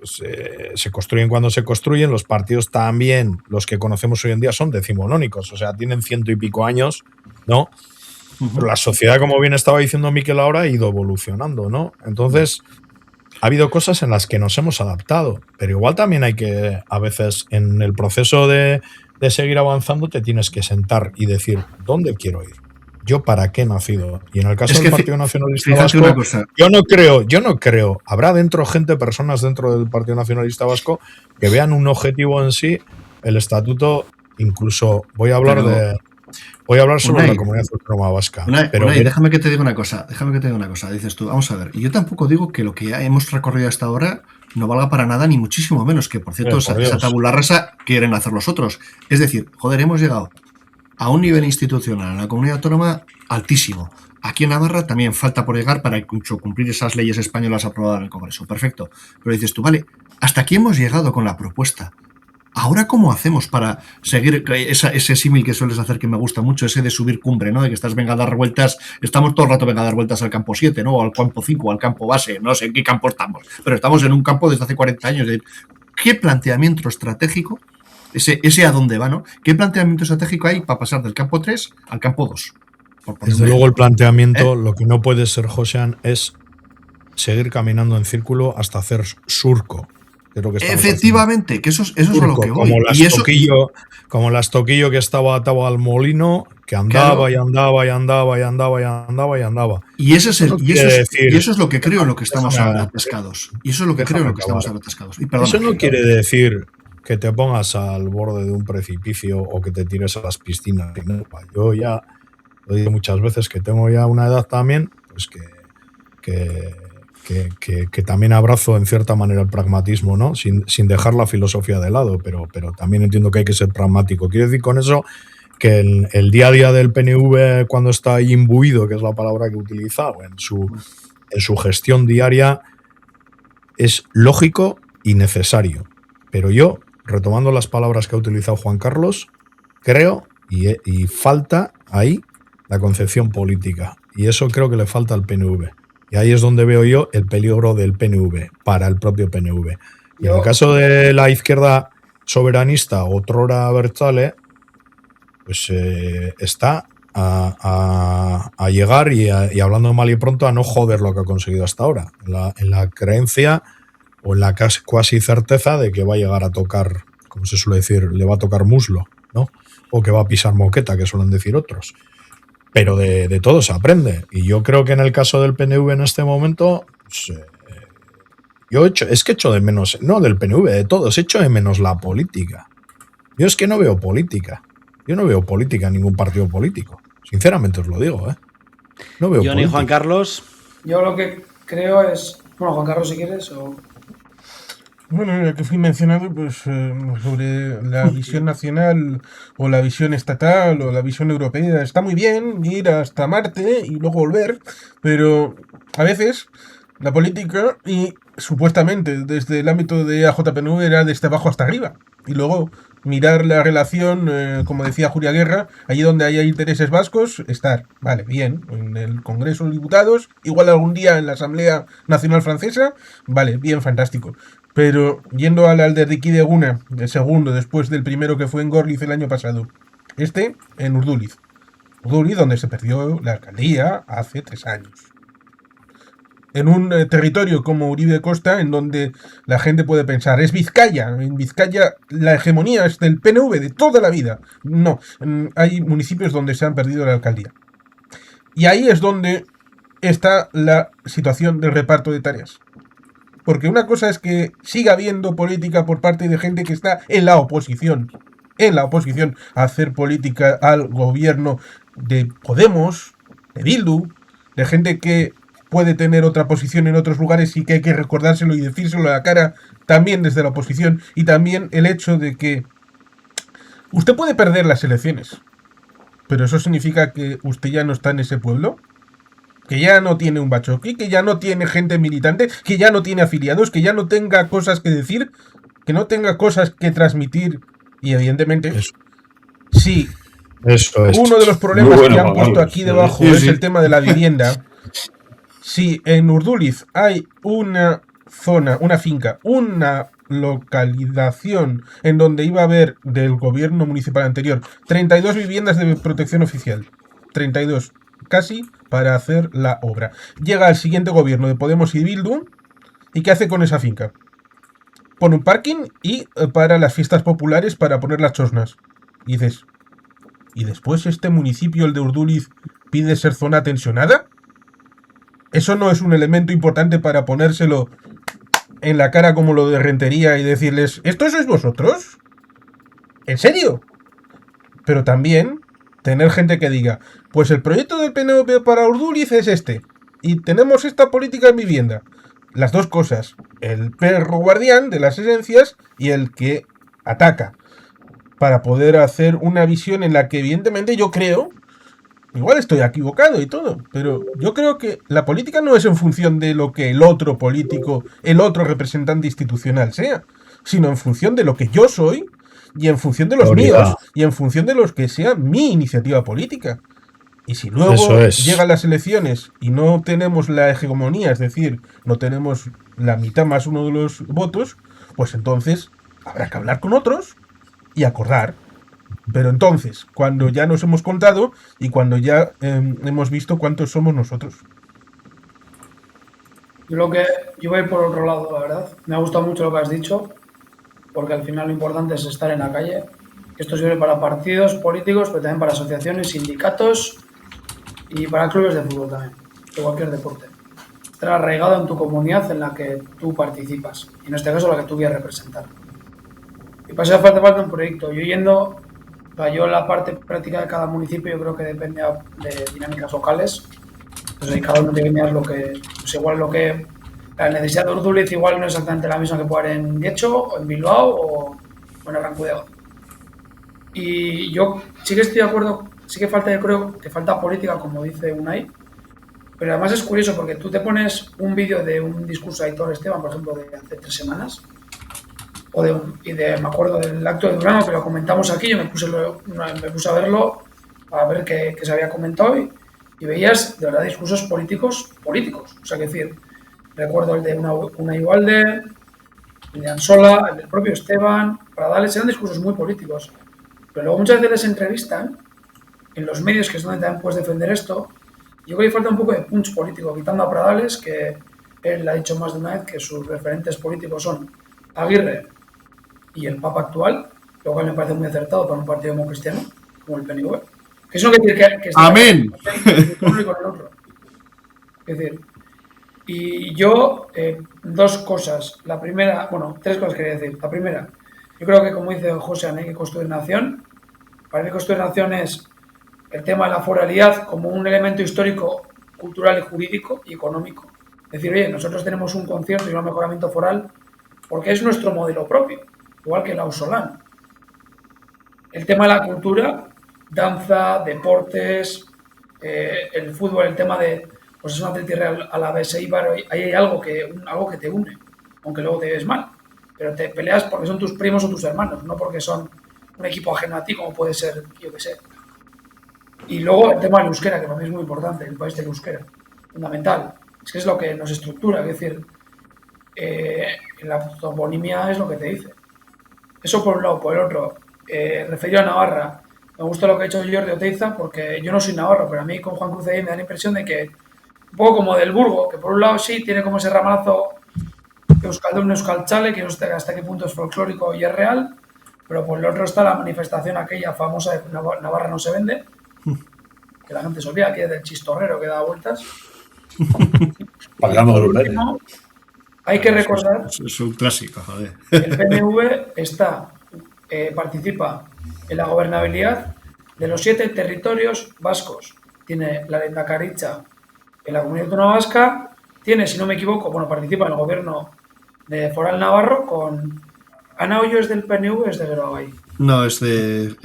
se construyen cuando se construyen. Los partidos también, los que conocemos hoy en día, son decimonónicos, o sea, tienen 100 y pico años, ¿no? Pero la sociedad, como bien estaba diciendo Miquel ahora, ha ido evolucionando, ¿no? Entonces, ha habido cosas en las que nos hemos adaptado, pero igual también hay que, a veces, en el proceso de seguir avanzando, te tienes que sentar y decir, ¿dónde quiero ir? ¿Yo para qué he nacido? Y en el caso del Partido Nacionalista Vasco, yo no creo, habrá personas dentro del Partido Nacionalista Vasco que vean un objetivo en sí, el estatuto, incluso voy a hablar sobre la Comunidad Autónoma Vasca. Unai, déjame que te diga una cosa. Dices tú, vamos a ver, y yo tampoco digo que lo que hemos recorrido hasta ahora no valga para nada, ni muchísimo menos, que por cierto, esa tabula rasa quieren hacer los otros. Es decir, joder, hemos llegado a un nivel institucional en la comunidad autónoma altísimo. Aquí en Navarra también falta por llegar para cumplir esas leyes españolas aprobadas en el Congreso. Perfecto. Pero dices tú, vale, hasta aquí hemos llegado con la propuesta. Ahora, ¿cómo hacemos para seguir ese símil que sueles hacer que me gusta mucho, ese de subir cumbre, ¿no? De que estás venga a dar vueltas, estamos todo el rato venga a dar vueltas al campo 7, ¿no? O al campo 5, o al campo base, no sé en qué campo estamos, pero estamos en un campo desde hace 40 años. ¿Qué planteamiento estratégico, ese a dónde va, ¿no? ¿Qué planteamiento estratégico hay para pasar del campo 3 al campo 2? Desde luego el planteamiento, lo que no puede ser, Josean, es seguir caminando en círculo hasta hacer surco. Efectivamente, haciendo. Que eso es a lo que voy. Como la Estoquillo que estaba atado al molino, que andaba, claro, y andaba. Y eso es lo que creo en lo que estamos ahora atascados. Y eso es lo que creo en lo que estamos ahora atascados. Eso no quiere decir que te pongas al borde de un precipicio o que te tires a las piscinas. Yo ya lo digo muchas veces que tengo ya una edad también, pues que también abrazo en cierta manera el pragmatismo, ¿no? Sin dejar la filosofía de lado, pero también entiendo que hay que ser pragmático. Quiero decir con eso que el día a día del PNV, cuando está ahí imbuido, que es la palabra que he utilizado, en su gestión diaria, es lógico y necesario. Pero yo, retomando las palabras que ha utilizado Juan Carlos, creo y falta ahí la concepción política. Y eso creo que le falta al PNV. Y ahí es donde veo yo el peligro del PNV, para el propio PNV. Y en el caso de la izquierda soberanista, otrora abertzale, pues está a llegar y hablando mal y pronto, a no joder lo que ha conseguido hasta ahora. En la creencia o en la casi certeza de que va a llegar a tocar, como se suele decir, le va a tocar muslo, ¿no? O que va a pisar moqueta, que suelen decir otros. Pero de todo se aprende. Y yo creo que en el caso del PNV en este momento, pues, echo de menos, no del PNV, de todos, echo de menos la política. Yo es que no veo política. Yo no veo política en ningún partido político. Sinceramente os lo digo, ¿eh? No veo política. ¿Y Juan Carlos? Yo lo que creo es... Bueno, Juan Carlos, si quieres, o... Bueno, ya que fui mencionado, pues sobre la visión nacional o la visión estatal o la visión europea, está muy bien ir hasta Marte y luego volver, pero a veces la política, y supuestamente desde el ámbito de AJPNV, era desde abajo hasta arriba, y luego mirar la relación, como decía Julia Guerra, allí donde haya intereses vascos, estar, vale, bien, en el Congreso de Diputados, igual algún día en la Asamblea Nacional Francesa, vale, bien, fantástico. Pero yendo al Alderdiquí de Eguna, el segundo, después del primero que fue en Gorliz el año pasado, en Urduliz. Urduliz, donde se perdió la alcaldía hace 3 años. En un territorio como Uribe Costa, en donde la gente puede pensar, es Vizcaya. En Vizcaya la hegemonía es del PNV de toda la vida. No, hay municipios donde se han perdido la alcaldía. Y ahí es donde está la situación del reparto de tareas. Porque una cosa es que siga habiendo política por parte de gente que está en la oposición, a hacer política al gobierno de Podemos, de Bildu, de gente que puede tener otra posición en otros lugares y que hay que recordárselo y decírselo a la cara también desde la oposición, y también el hecho de que usted puede perder las elecciones, pero eso significa que usted ya no está en ese pueblo, que ya no tiene un bachoqui, que ya no tiene gente militante, que ya no tiene afiliados, que ya no tenga cosas que decir, que no tenga cosas que transmitir. Y evidentemente, sí, uno de los problemas que han puesto aquí debajo es el tema de la vivienda. Si en Urduliz hay una zona, una finca, una localización en donde iba a haber del gobierno municipal anterior 32 viviendas de protección oficial. 32, casi para hacer la obra. Llega el siguiente gobierno de Podemos y Bildu, ¿y qué hace con esa finca? Pone un parking y para las fiestas populares para poner las chosnas. Y dices, ¿y después este municipio, el de Urduliz, pide ser zona tensionada? ¿Eso no es un elemento importante para ponérselo en la cara como lo de Rentería y decirles, ¿esto sois vosotros? ¿En serio? Pero también tener gente que diga, pues el proyecto del PNV para Urduliz es este, y tenemos esta política en vivienda. Las dos cosas, el perro guardián de las esencias y el que ataca, para poder hacer una visión en la que evidentemente yo creo, igual estoy equivocado y todo, pero yo creo que la política no es en función de lo que el otro político, el otro representante institucional sea, sino en función de lo que yo soy y en función de los míos y en función de los que sea mi iniciativa política. Y si luego llegan las elecciones y no tenemos la hegemonía, es decir, no tenemos la mitad más uno de los votos, pues entonces habrá que hablar con otros y acordar. Pero entonces, cuando ya nos hemos contado y cuando ya hemos visto cuántos somos nosotros. Yo voy por otro lado, la verdad. Me ha gustado mucho lo que has dicho, porque al final lo importante es estar en la calle. Esto sirve para partidos políticos, pero también para asociaciones, sindicatos y para clubes de fútbol también, de cualquier deporte. Estar arraigado en tu comunidad en la que tú participas, y en este caso la que tú quieres representar. Y para eso hace falta un proyecto. Yo en la parte práctica de cada municipio yo creo que depende de dinámicas locales. Entonces cada uno tiene que mirar la necesidad de Urduliz igual no es exactamente la misma que puede haber en Guecho, o en Bilbao o en Arrancudega. Y yo sí que estoy de acuerdo, sí que yo creo que falta política, como dice Unai, pero además es curioso porque tú te pones un vídeo de un discurso de Aitor Esteban, por ejemplo, de hace 3 semanas, me acuerdo del acto de Durano, que lo comentamos aquí, yo me puse a verlo para ver qué se había comentado y veías de verdad discursos políticos, o sea, que decir, recuerdo el de una Igualde, el de Ansola, el del propio Esteban, Pradales, eran discursos muy políticos, pero luego muchas veces les entrevistan en los medios, que es donde también puedes defender esto. Yo creo que falta un poco de punch político, quitando a Pradales, que él ha dicho más de una vez que sus referentes políticos son Aguirre y el Papa actual, lo cual me parece muy acertado para un partido democristiano como el PNV. Que eso no quiere decir que ¡amén! Con uno y con el otro. Es decir, y yo, 2 cosas. La primera, bueno, 3 cosas quería decir. La primera, yo creo que como dice José, hay que construir nación. Para mí construir nación es el tema de la foralidad como un elemento histórico, cultural y jurídico y económico. Es decir, oye, nosotros tenemos un concierto y un mejoramiento foral porque es nuestro modelo propio, igual que el Ausolán. El tema de la cultura, danza, deportes, el fútbol, el tema de pues es una Atleti Real Alavés Eibar, ahí hay algo que te une, aunque luego te ves mal, pero te peleas porque son tus primos o tus hermanos, no porque son un equipo ajeno a ti, como puede ser, yo que sé. Y luego el tema del euskera, que para mí es muy importante, el país del euskera, fundamental. Es que es lo que nos estructura, es decir, la toponimia es lo que te dice. Eso por un lado. Por el otro, referido a Navarra, me gusta lo que ha hecho Jordi Oteiza, porque yo no soy navarro, pero a mí con Juan Cruz ahí me da la impresión de que, un poco como del Burgo, que por un lado sí tiene como ese ramalazo euskaldun euskalchale, que no sé hasta qué punto es folclórico y es real, pero por el otro está la manifestación aquella famosa de Navarra no se vende, que la gente se olvida, que es del chistorrero que da vueltas. Pagando el hay que recordar, es un clásico, joder. El PNV participa en la gobernabilidad de los 7 territorios vascos. Tiene la lehendakaritza en la Comunidad Autónoma Vasca, tiene, si no me equivoco, participa en el gobierno de Foral Navarro con... Ana Hoyo es del PNV, es de Geroagay. No, es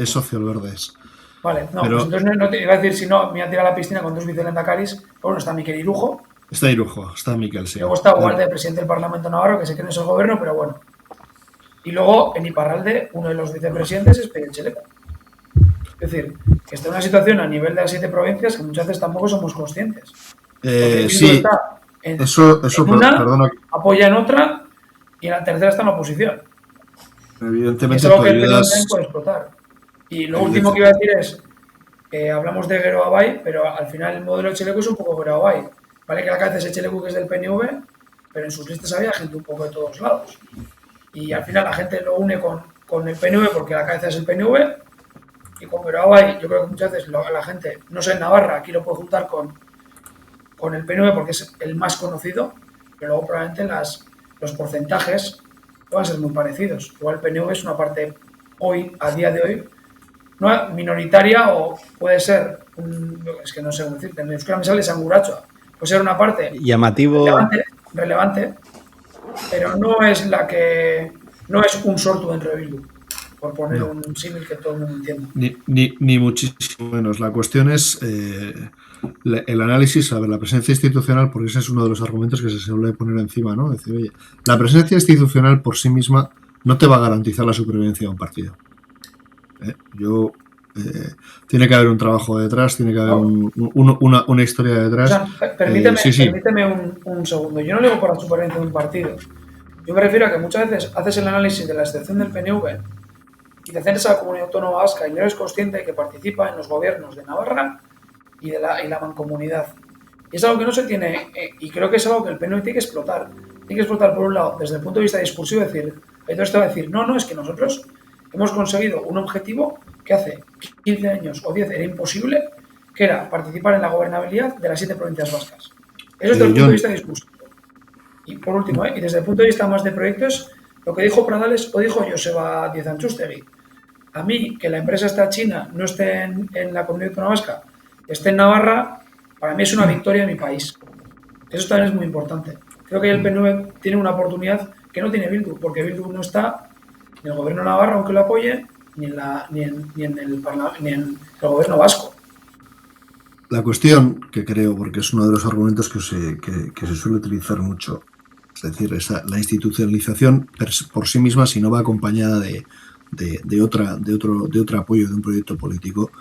Social Verdes. Vale, no, pero... pues entonces no te iba a decir, si no, me iba a tirar a la piscina con 2 vicelendakaris. Bueno, está Miquel Irujo. Está Irujo, está Miquel, sí. Luego está Guardia, presidente del Parlamento Navarro, que sé que no es el gobierno, pero bueno. Y luego en Iparralde, uno de los vicepresidentes es Pedro Chelepa. Es decir, que está en una situación a nivel de las 7 provincias que muchas veces tampoco somos conscientes. Sí. Está perdona. Apoya en otra y en la tercera está en la oposición. Evidentemente, eso es lo que el PNV puede explotar. Y lo último que iba a decir es que hablamos de Gero Abay, pero al final el modelo de Echelecu es un poco Gero Abay. Vale que la cabeza es Echelecu, que es del PNV, pero en sus listas había gente un poco de todos lados. Y al final la gente lo une con el PNV porque la cabeza es el PNV. Y con Gero Abay, yo creo que muchas veces la gente, no sé, en Navarra, aquí lo puede juntar con el PNV porque es el más conocido, pero luego probablemente los porcentajes van a ser muy parecidos. Igual el PNV es una parte hoy, a día de hoy, no minoritaria o puede ser, es que no sé cómo decirte, en euskera me sale Sangurachoa, puede ser una parte llamativo, relevante, pero no es no es un sortu dentro de Bildu, por poner un símil que todo el mundo entienda. Ni muchísimo menos. La cuestión es el análisis, a ver, la presencia institucional, porque ese es uno de los argumentos que se suele poner encima, ¿no? Decir, oye, la presencia institucional por sí misma no te va a garantizar la supervivencia de un partido. Tiene que haber un trabajo detrás, tiene que haber una historia detrás. O sea, permíteme un segundo. Yo no le digo por la supervivencia de un partido. Yo me refiero a que muchas veces haces el análisis de la excepción del PNV y te centras a la comunidad autónoma vasca y no eres consciente de que participa en los gobiernos de Navarra y la mancomunidad. Y es algo que no se tiene, y creo que es algo que el PNV tiene que explotar. Tiene que explotar, por un lado, desde el punto de vista discursivo, decir, entonces te va a decir, no, es que nosotros hemos conseguido un objetivo que hace 15 años o 10 era imposible, que era participar en la gobernabilidad de las 7 provincias vascas. Eso es desde el punto de vista discursivo. Y por último, y desde el punto de vista más de proyectos, lo que dijo Pradales o dijo Joseba Díez Antxustegui. A mí, que la empresa está china, no esté en la comunidad autónoma vasca, esté en Navarra, para mí es una victoria en mi país. Eso también es muy importante. Creo que el PNV tiene una oportunidad que no tiene Bildu, porque Bildu no está en el gobierno de Navarra, aunque lo apoye, ni en el gobierno vasco. La cuestión que creo, porque es uno de los argumentos que se suele utilizar mucho, es decir, la institucionalización por sí misma, si no va acompañada de otro apoyo de un proyecto político,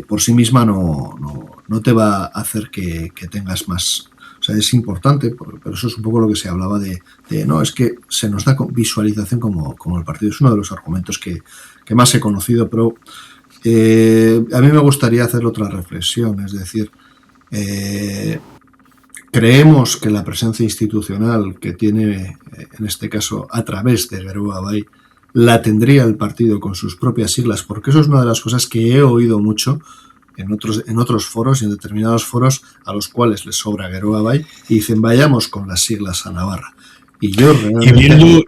por sí misma no te va a hacer que tengas más. O sea, es importante, pero eso es un poco lo que se hablaba de no, es que se nos da visualización como el partido. Es uno de los argumentos que más he conocido, pero a mí me gustaría hacer otra reflexión, es decir, creemos que la presencia institucional que tiene, en este caso, a través de Gero Abay, la tendría el partido con sus propias siglas, porque eso es una de las cosas que he oído mucho en otros foros y en determinados foros a los cuales les sobra Gero Abay y dicen vayamos con las siglas a Navarra. Y Bildu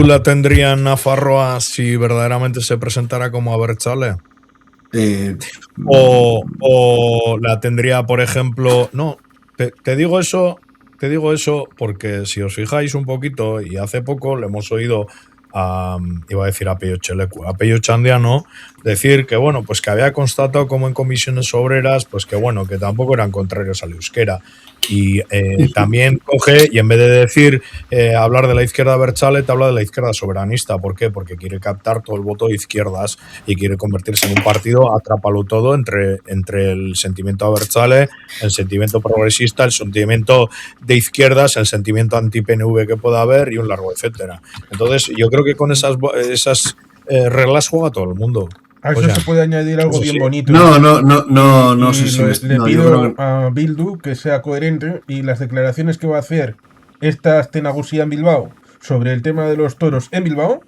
la tendría en Nafarroa si verdaderamente se presentara como Abertzale. O la tendría, por ejemplo, no, te digo eso porque si os fijáis un poquito, y hace poco le hemos oído iba a decir a Pello Chelecu, a Pello Chandiano, decir que bueno, pues que había constatado como en comisiones obreras, pues que bueno, que tampoco eran contrarios al euskera. Y también coge, y en vez de decir hablar de la izquierda abertzale, te habla de la izquierda soberanista. ¿Por qué? Porque quiere captar todo el voto de izquierdas y quiere convertirse en un partido atrápalo todo entre el sentimiento abertzale, el sentimiento progresista, el sentimiento de izquierdas, el sentimiento anti-PNV que pueda haber y un largo etcétera. Entonces yo creo que con esas reglas juega todo el mundo. A eso se puede añadir algo bien bonito. No sé si le pido a Bildu que sea coherente y las declaraciones que va a hacer esta Astenagusía en Bilbao sobre el tema de los toros en Bilbao,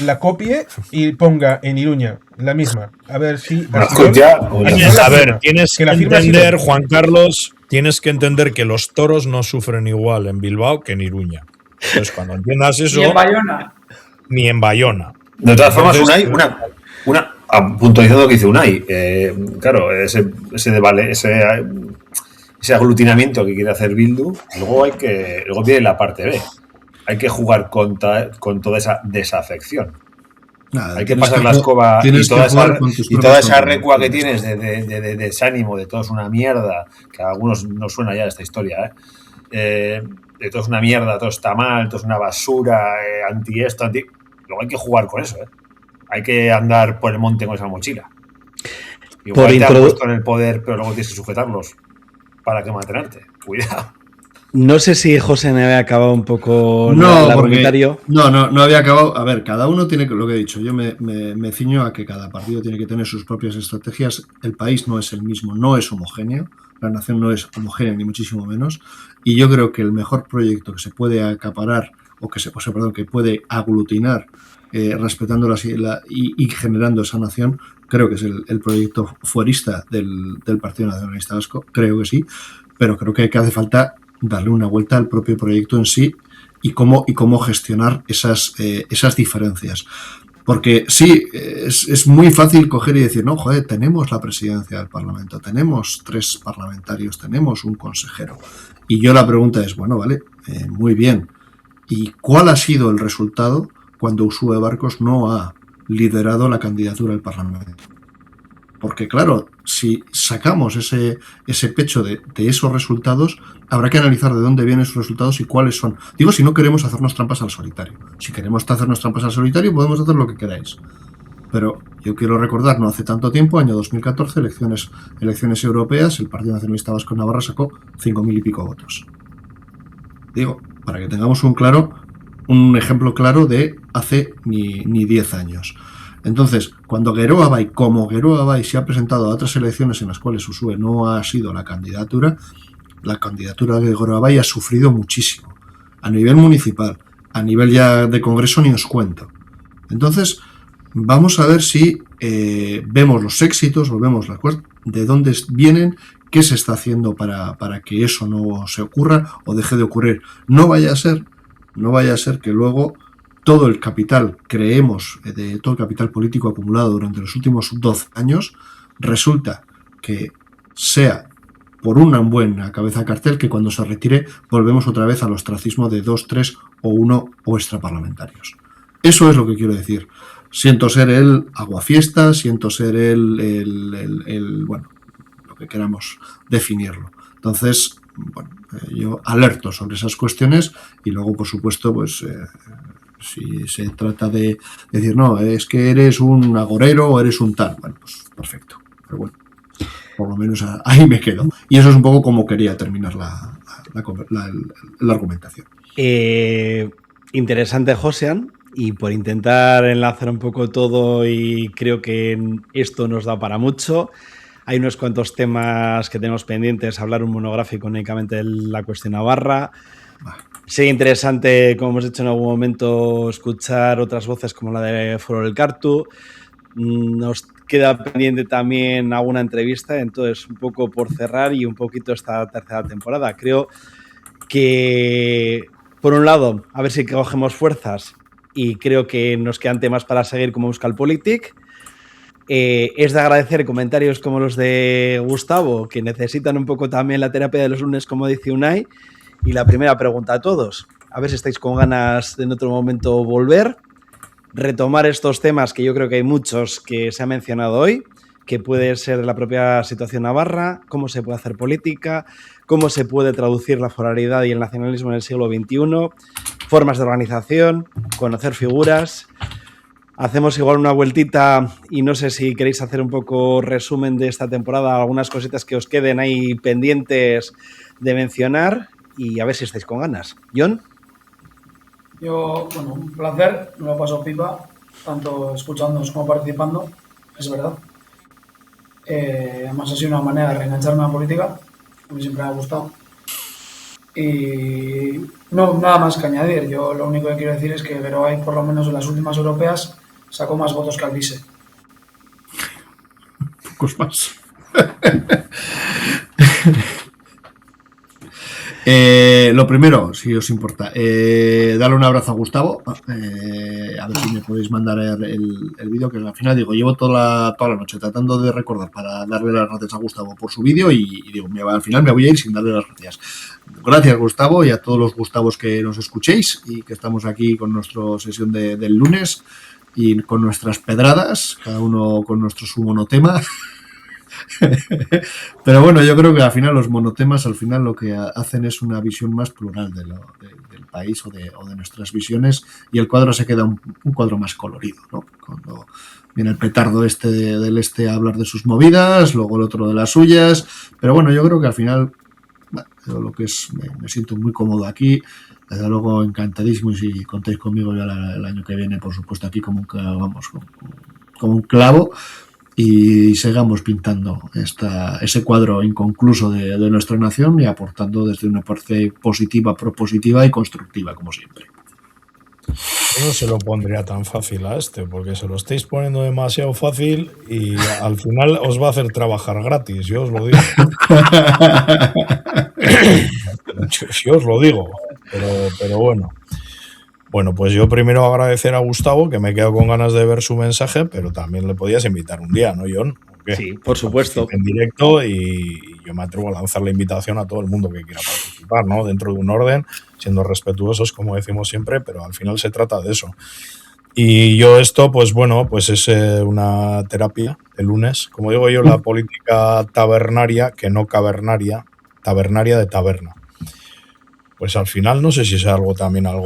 la copie y ponga en Iruña la misma. A ver si... A ver, tienes que entender, Juan Carlos, tienes que entender que los toros no sufren igual en Bilbao que en Iruña. Entonces, cuando entiendas eso... Ni en Bayona. De todas formas, una puntualizando lo que dice Unai, claro, ese aglutinamiento que quiere hacer Bildu, luego viene la parte B. Hay que jugar con toda esa desafección. Hay que pasar la escoba y toda esa recua que tienes de desánimo, de todo es una mierda, que a algunos no suena ya esta historia, de todo es una mierda, todo está mal, todo es una basura, anti esto, anti... Luego hay que jugar con eso, Hay que andar por el monte con esa mochila. Igual te han puesto en el poder, pero luego tienes que sujetarlos. para que mantenerte. Cuidado. No sé si José me había acabado un poco el argumentario. No había acabado. A ver, cada uno tiene lo que he dicho. Yo me ciño a que cada partido tiene que tener sus propias estrategias. El país no es el mismo, no es homogéneo. La nación no es homogénea, ni muchísimo menos. Y yo creo que el mejor proyecto que se puede acaparar, que puede aglutinar, respetando y generando esa nación, creo que es el proyecto fuerista del Partido Nacionalista Vasco. Creo que sí. Pero creo que hace falta darle una vuelta al propio proyecto en sí y cómo gestionar esas diferencias. Porque sí, es muy fácil coger y decir, no, joder, tenemos la presidencia del Parlamento, tenemos 3 parlamentarios, tenemos un consejero. Y yo la pregunta es, bueno, vale, muy bien. ¿Y cuál ha sido el resultado cuando Uxue Barkos no ha liderado la candidatura al Parlamento? Porque claro, si sacamos ese pecho de esos resultados, habrá que analizar de dónde vienen esos resultados y cuáles son. Digo, si no queremos hacernos trampas al solitario. Si queremos hacernos trampas al solitario, podemos hacer lo que queráis. Pero yo quiero recordar, no hace tanto tiempo, año 2014, elecciones europeas, el Partido Nacionalista Vasco en Navarra sacó 5.000 y pico votos. Digo, para que tengamos un ejemplo claro de hace ni 10 años. Entonces, cuando Geroa Bai se ha presentado a otras elecciones en las cuales Uxue no ha sido la candidatura de Geroa Bai ha sufrido muchísimo. A nivel municipal, a nivel ya de Congreso ni os cuento. Entonces, vamos a ver si vemos los éxitos o vemos de dónde vienen, qué se está haciendo para que eso no se ocurra o deje de ocurrir. No vaya a ser que luego todo el capital, todo el capital político acumulado durante los últimos 12 años, resulta que sea por una buena cabeza de cartel que cuando se retire volvemos otra vez al ostracismo de 2, 3 o 1 o extraparlamentarios. Eso es lo que quiero decir. Siento ser el aguafiestas, siento ser el bueno, lo que queramos definirlo. Entonces, bueno, yo alerto sobre esas cuestiones y luego, por supuesto, pues si se trata de decir, no, es que eres un agorero o eres un tal, bueno, pues perfecto. Pero bueno, por lo menos ahí me quedo. Y eso es un poco como quería terminar la argumentación. Interesante, Josean. Y por intentar enlazar un poco todo, y creo que esto nos da para mucho. Hay unos cuantos temas que tenemos pendientes, hablar un monográfico únicamente de la cuestión navarra. Sería interesante, como hemos hecho en algún momento, escuchar otras voces como la de Foro del Cartu. Nos queda pendiente también alguna entrevista, entonces un poco por cerrar y un poquito esta tercera temporada. Creo que, por un lado, a ver si cogemos fuerzas, y creo que nos quedan temas para seguir como Euskal Politik. Es de agradecer comentarios como los de Gustavo, que necesitan un poco también la terapia de los lunes, como dice Unai. Y la primera pregunta a todos, a ver si estáis con ganas de en otro momento volver, retomar estos temas que yo creo que hay muchos que se ha mencionado hoy, que puede ser la propia situación navarra, cómo se puede hacer política, cómo se puede traducir la foralidad y el nacionalismo en el siglo XXI, formas de organización, conocer figuras. Hacemos igual una vueltita y no sé si queréis hacer un poco resumen de esta temporada, algunas cositas que os queden ahí pendientes de mencionar y a ver si estáis con ganas. ¿John? Yo, bueno, un placer, me lo paso pipa, tanto escuchándonos como participando, es verdad. Además ha sido una manera de reengancharme a la política, a mí siempre me ha gustado. Y no, nada más que añadir, yo lo único que quiero decir es que Geroa, por lo menos en las últimas europeas, sacó más votos que Alvise. Pocos más. Lo primero, si os importa, darle un abrazo a Gustavo, a ver si me podéis mandar el vídeo, que al final digo, llevo toda la noche tratando de recordar para darle las gracias a Gustavo por su vídeo y digo, al final me voy a ir sin darle las gracias. Gracias, Gustavo, y a todos los Gustavos que nos escuchéis y que estamos aquí con nuestra sesión del lunes y con nuestras pedradas, cada uno con nuestro su monotema. Pero bueno, yo creo que al final los monotemas al final lo que hacen es una visión más plural del país o de nuestras visiones, y el cuadro se queda un cuadro más colorido, ¿no? Cuando viene el petardo del a hablar de sus movidas, luego el otro de las suyas, pero bueno, yo creo que al final bueno, yo lo que es, me siento muy cómodo aquí. Desde luego encantadísimo, y si contáis conmigo ya el año que viene, por supuesto, aquí como un clavo, y sigamos pintando ese cuadro inconcluso de nuestra nación y aportando desde una parte positiva, propositiva y constructiva, como siempre. Yo no se lo pondría tan fácil a porque se lo estáis poniendo demasiado fácil y al final os va a hacer trabajar gratis, yo os lo digo. Yo os lo digo, pero bueno. Bueno, pues yo primero agradecer a Gustavo, que me quedo con ganas de ver su mensaje, pero también le podías invitar un día, ¿no, John? Sí, por supuesto. En directo, y yo me atrevo a lanzar la invitación a todo el mundo que quiera participar, ¿no? Dentro de un orden, siendo respetuosos, como decimos siempre, pero al final se trata de eso. Y yo esto, pues bueno, pues es una terapia el lunes. Como digo yo, la política tabernaria, que no cavernaria, tabernaria de taberna. Pues al final no sé si es algo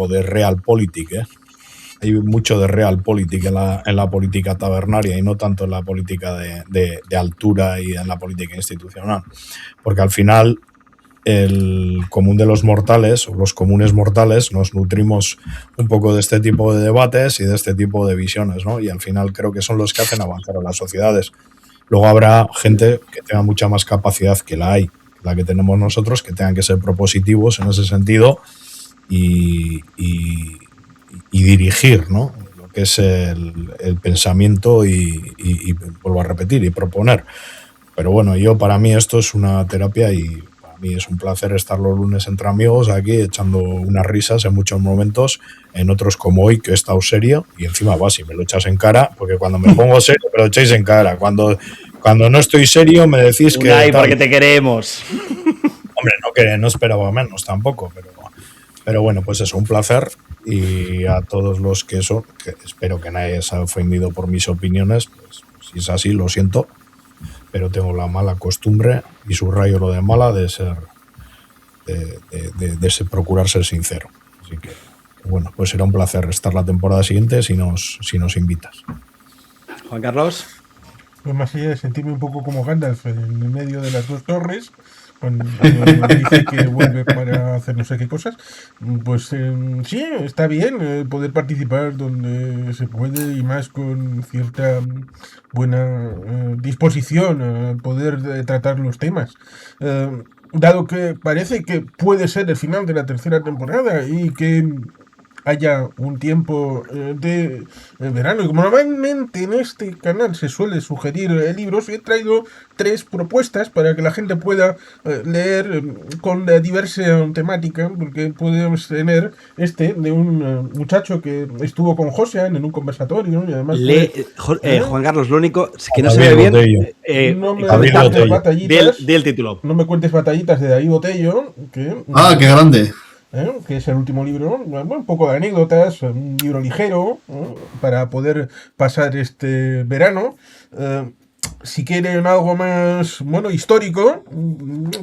de realpolitik, ¿eh? Hay mucho de realpolitik en la política tabernaria y no tanto en la política de altura y en la política institucional. Porque al final el común de los mortales, o los comunes mortales, nos nutrimos un poco de este tipo de debates y de este tipo de visiones, ¿no? Y al final creo que son los que hacen avanzar a las sociedades. Luego habrá gente que tenga mucha más capacidad que la que tenemos nosotros, que tengan que ser propositivos en ese sentido y dirigir, ¿no? Lo que es el pensamiento y vuelvo a repetir, y proponer. Pero bueno, para mí esto es una terapia y para mí es un placer estar los lunes entre amigos aquí echando unas risas en muchos momentos, en otros como hoy que he estado serio y encima si me lo echas en cara, porque cuando me pongo serio me lo echáis en cara, cuando no estoy serio me decís que... Unai, porque te queremos. Hombre, no esperaba menos tampoco, pero bueno, pues eso, un placer, y a todos los que espero que nadie se haya ofendido por mis opiniones, pues si es así, lo siento, pero tengo la mala costumbre, y subrayo lo de mala, de procurar ser sincero. Así que, bueno, pues será un placer estar la temporada siguiente si nos invitas. Juan Carlos. Pues más allá de sentirme un poco como Gandalf en medio de las dos torres, cuando dice que vuelve para hacer no sé qué cosas, pues sí, está bien poder participar donde se puede, y más con cierta buena disposición a poder tratar los temas. Dado que parece que puede ser el final de la tercera temporada y que haya un tiempo de verano, y como normalmente en este canal se suele sugerir libros, he traído 3 propuestas para que la gente pueda leer con diversa temática, porque podemos tener de un muchacho que estuvo con José en un conversatorio, y además Juan Carlos, lo único que no se ve bien, no me cuentes batallitas, di el título. No me cuentes batallitas de David Botello, qué grande. Que es el último libro, un poco de anécdotas, un libro ligero para poder pasar este verano. Si quieren algo más histórico,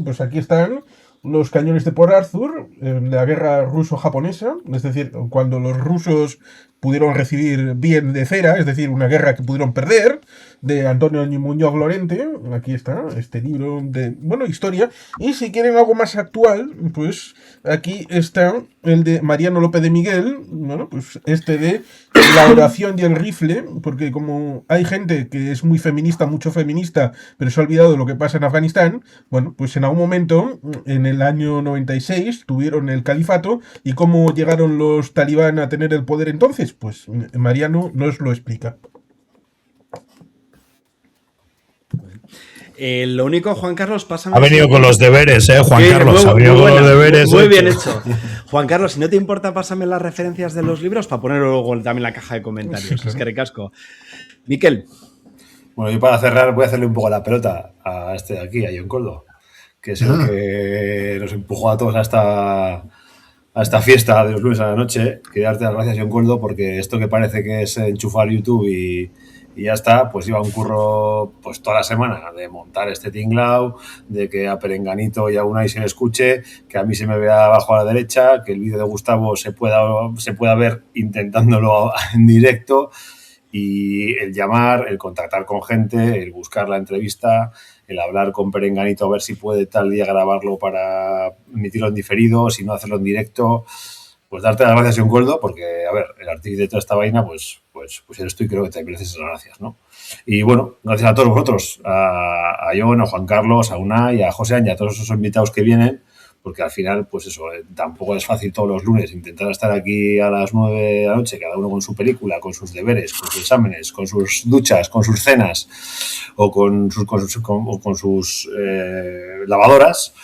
pues aquí están los cañones de Port Arthur, la guerra ruso-japonesa, es decir, cuando los rusos pudieron recibir bien de cera, es decir, una guerra que pudieron perder, de Antonio Muñoz Lorente. Aquí está este libro de, historia. Y si quieren algo más actual, pues aquí está el de Mariano López de Miguel, pues de la oración y el rifle, porque como hay gente que es muy feminista, mucho feminista, pero se ha olvidado de lo que pasa en Afganistán, pues en algún momento, en el año 96, tuvieron el califato, y cómo llegaron los talibán a tener el poder entonces, pues Mariano nos lo explica. Lo único, Juan Carlos, pásame... Ha venido con los deberes, Juan Carlos. Ha venido con los deberes. Muy bien hecho. Juan Carlos, si no te importa, pásame las referencias de los libros para ponerlo luego también en la caja de comentarios. Es que recasco. Miquel. Bueno, yo para cerrar voy a hacerle un poco la pelota a de aquí, a John Coldo, que es el que nos empujó a todos a esta fiesta de los lunes a la noche. Quería darte las gracias, John Coldo, porque esto que parece que es enchufar YouTube y ya está, pues iba un curro pues toda la semana de montar este tinglao, de que a Perenganito y a Unai se le escuche, que a mí se me vea abajo a la derecha, que el vídeo de Gustavo se pueda ver intentándolo en directo, Y el llamar, el contactar con gente, el buscar la entrevista, el hablar con Perenganito a ver si puede tal día grabarlo para emitirlo en diferido, si no hacerlo en directo, pues darte las gracias, John Coldo, porque, a ver, el artista de toda esta vaina, pues eres tú y creo que te mereces las gracias, ¿no? Y bueno, gracias a todos vosotros, a John, a Juan Carlos, a Unai, a José y a todos esos invitados que vienen, porque al final, pues eso, tampoco es fácil todos los lunes intentar estar aquí a las 9 de la noche, cada uno con su película, con sus deberes, con sus exámenes, con sus duchas, con sus cenas o con sus lavadoras.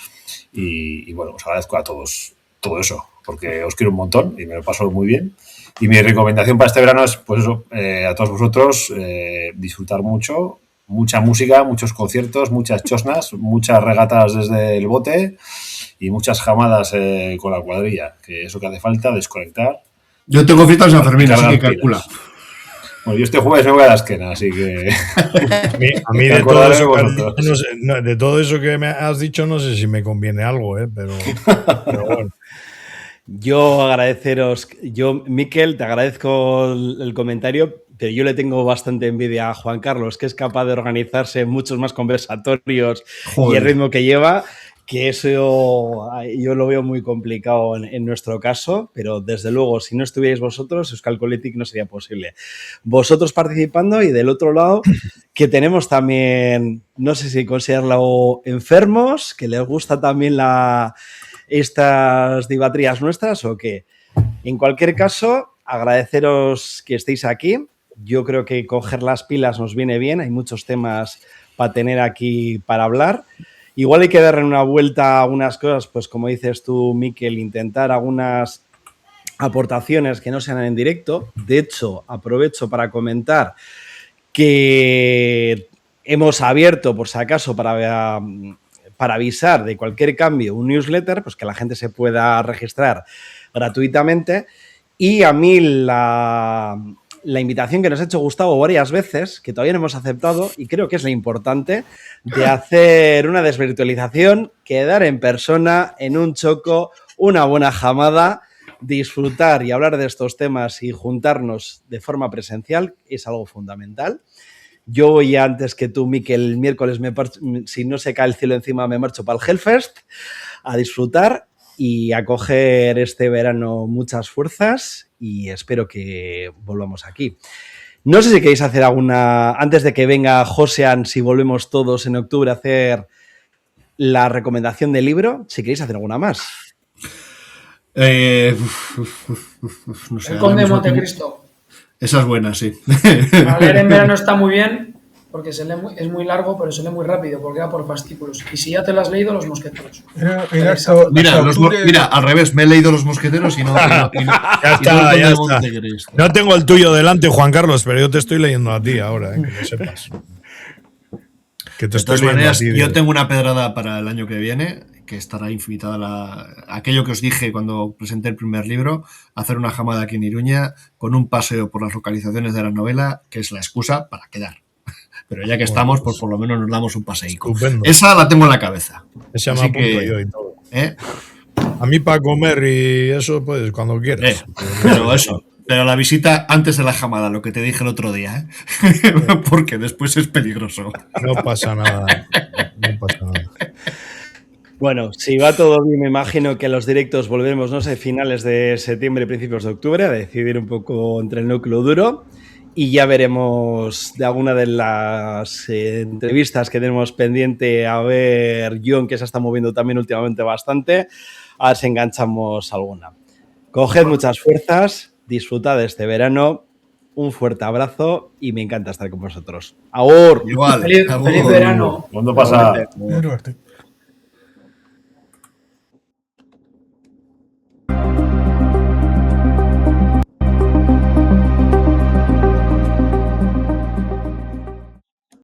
Y bueno, os agradezco a todos todo eso, porque os quiero un montón y me lo paso muy bien. Y mi recomendación para este verano es, pues eso, a todos vosotros, disfrutar mucho, mucha música, muchos conciertos, muchas chosnas, muchas regatas desde el bote y muchas jamadas con la cuadrilla, que eso que hace falta, desconectar. Yo tengo fiesta en San Fermín, así que calcula. Bueno, yo este jueves me voy a la esquena, así que... a mí de todo eso que me has dicho, no sé si me conviene algo, pero bueno. Yo agradeceros, Miquel, te agradezco el comentario, pero yo le tengo bastante envidia a Juan Carlos, que es capaz de organizarse en muchos más conversatorios. Joder. Y el ritmo que lleva, que eso yo lo veo muy complicado en nuestro caso, pero desde luego, si no estuvierais vosotros, Euskal Politik no sería posible. Vosotros participando y del otro lado, que tenemos también, no sé si considerarlo enfermos, que les gusta también estas divatrías nuestras o qué. En cualquier caso, agradeceros que estéis aquí. Yo creo que coger las pilas nos viene bien. Hay muchos temas para tener aquí para hablar. Igual hay que darle una vuelta a algunas cosas, pues como dices tú, Miquel, intentar algunas aportaciones que no sean en directo. De hecho, aprovecho para comentar que hemos abierto, por si acaso, para avisar de cualquier cambio, un newsletter, pues que la gente se pueda registrar gratuitamente. Y a mí la invitación que nos ha hecho Gustavo varias veces, que todavía no hemos aceptado, y creo que es la importante, de hacer una desvirtualización, quedar en persona, en un choco, una buena jamada, disfrutar y hablar de estos temas y juntarnos de forma presencial es algo fundamental. Yo voy antes que tú, Miquel, el miércoles, si no se cae el cielo encima, me marcho para el Hellfest a disfrutar y a coger este verano muchas fuerzas y espero que volvamos aquí. No sé si queréis hacer alguna, antes de que venga Josean, si volvemos todos en octubre a hacer la recomendación del libro, si queréis hacer alguna más. No sé, el Conde de Montecristo. Esa es buena, sí. Para leer en verano está muy bien, porque es muy largo, pero se lee muy rápido, porque va por fascículos. Y si ya te lo has leído, Los Mosqueteros. Mira, al revés, me he leído Los Mosqueteros y no. Ya está. No tengo el tuyo delante, Juan Carlos, pero yo te estoy leyendo a ti ahora, que lo sepas. Que te estoy leyendo a ti. Yo tengo una pedrada para el año que viene, que estará invitada aquello que os dije cuando presenté el primer libro, hacer una jamada aquí en Iruña con un paseo por las localizaciones de la novela, que es la excusa para quedar. Pero ya que estamos, pues por lo menos nos damos un paseico. Estupendo. Esa la tengo en la cabeza. Esa me apunto yo y todo. A mí para comer y eso, pues cuando quieras. Pero la visita antes de la jamada, lo que te dije el otro día, porque después es peligroso. No pasa nada. Bueno, si va todo bien, me imagino que los directos volveremos, no sé, finales de septiembre, principios de octubre, a decidir un poco entre el núcleo duro y ya veremos de alguna de las entrevistas que tenemos pendiente, a ver John, que se está moviendo también últimamente bastante, a ver si enganchamos alguna. Coged muchas fuerzas, disfrutad de este verano, un fuerte abrazo y me encanta estar con vosotros. ¡Agur! Igual. Feliz verano. ¿Cuándo pasa?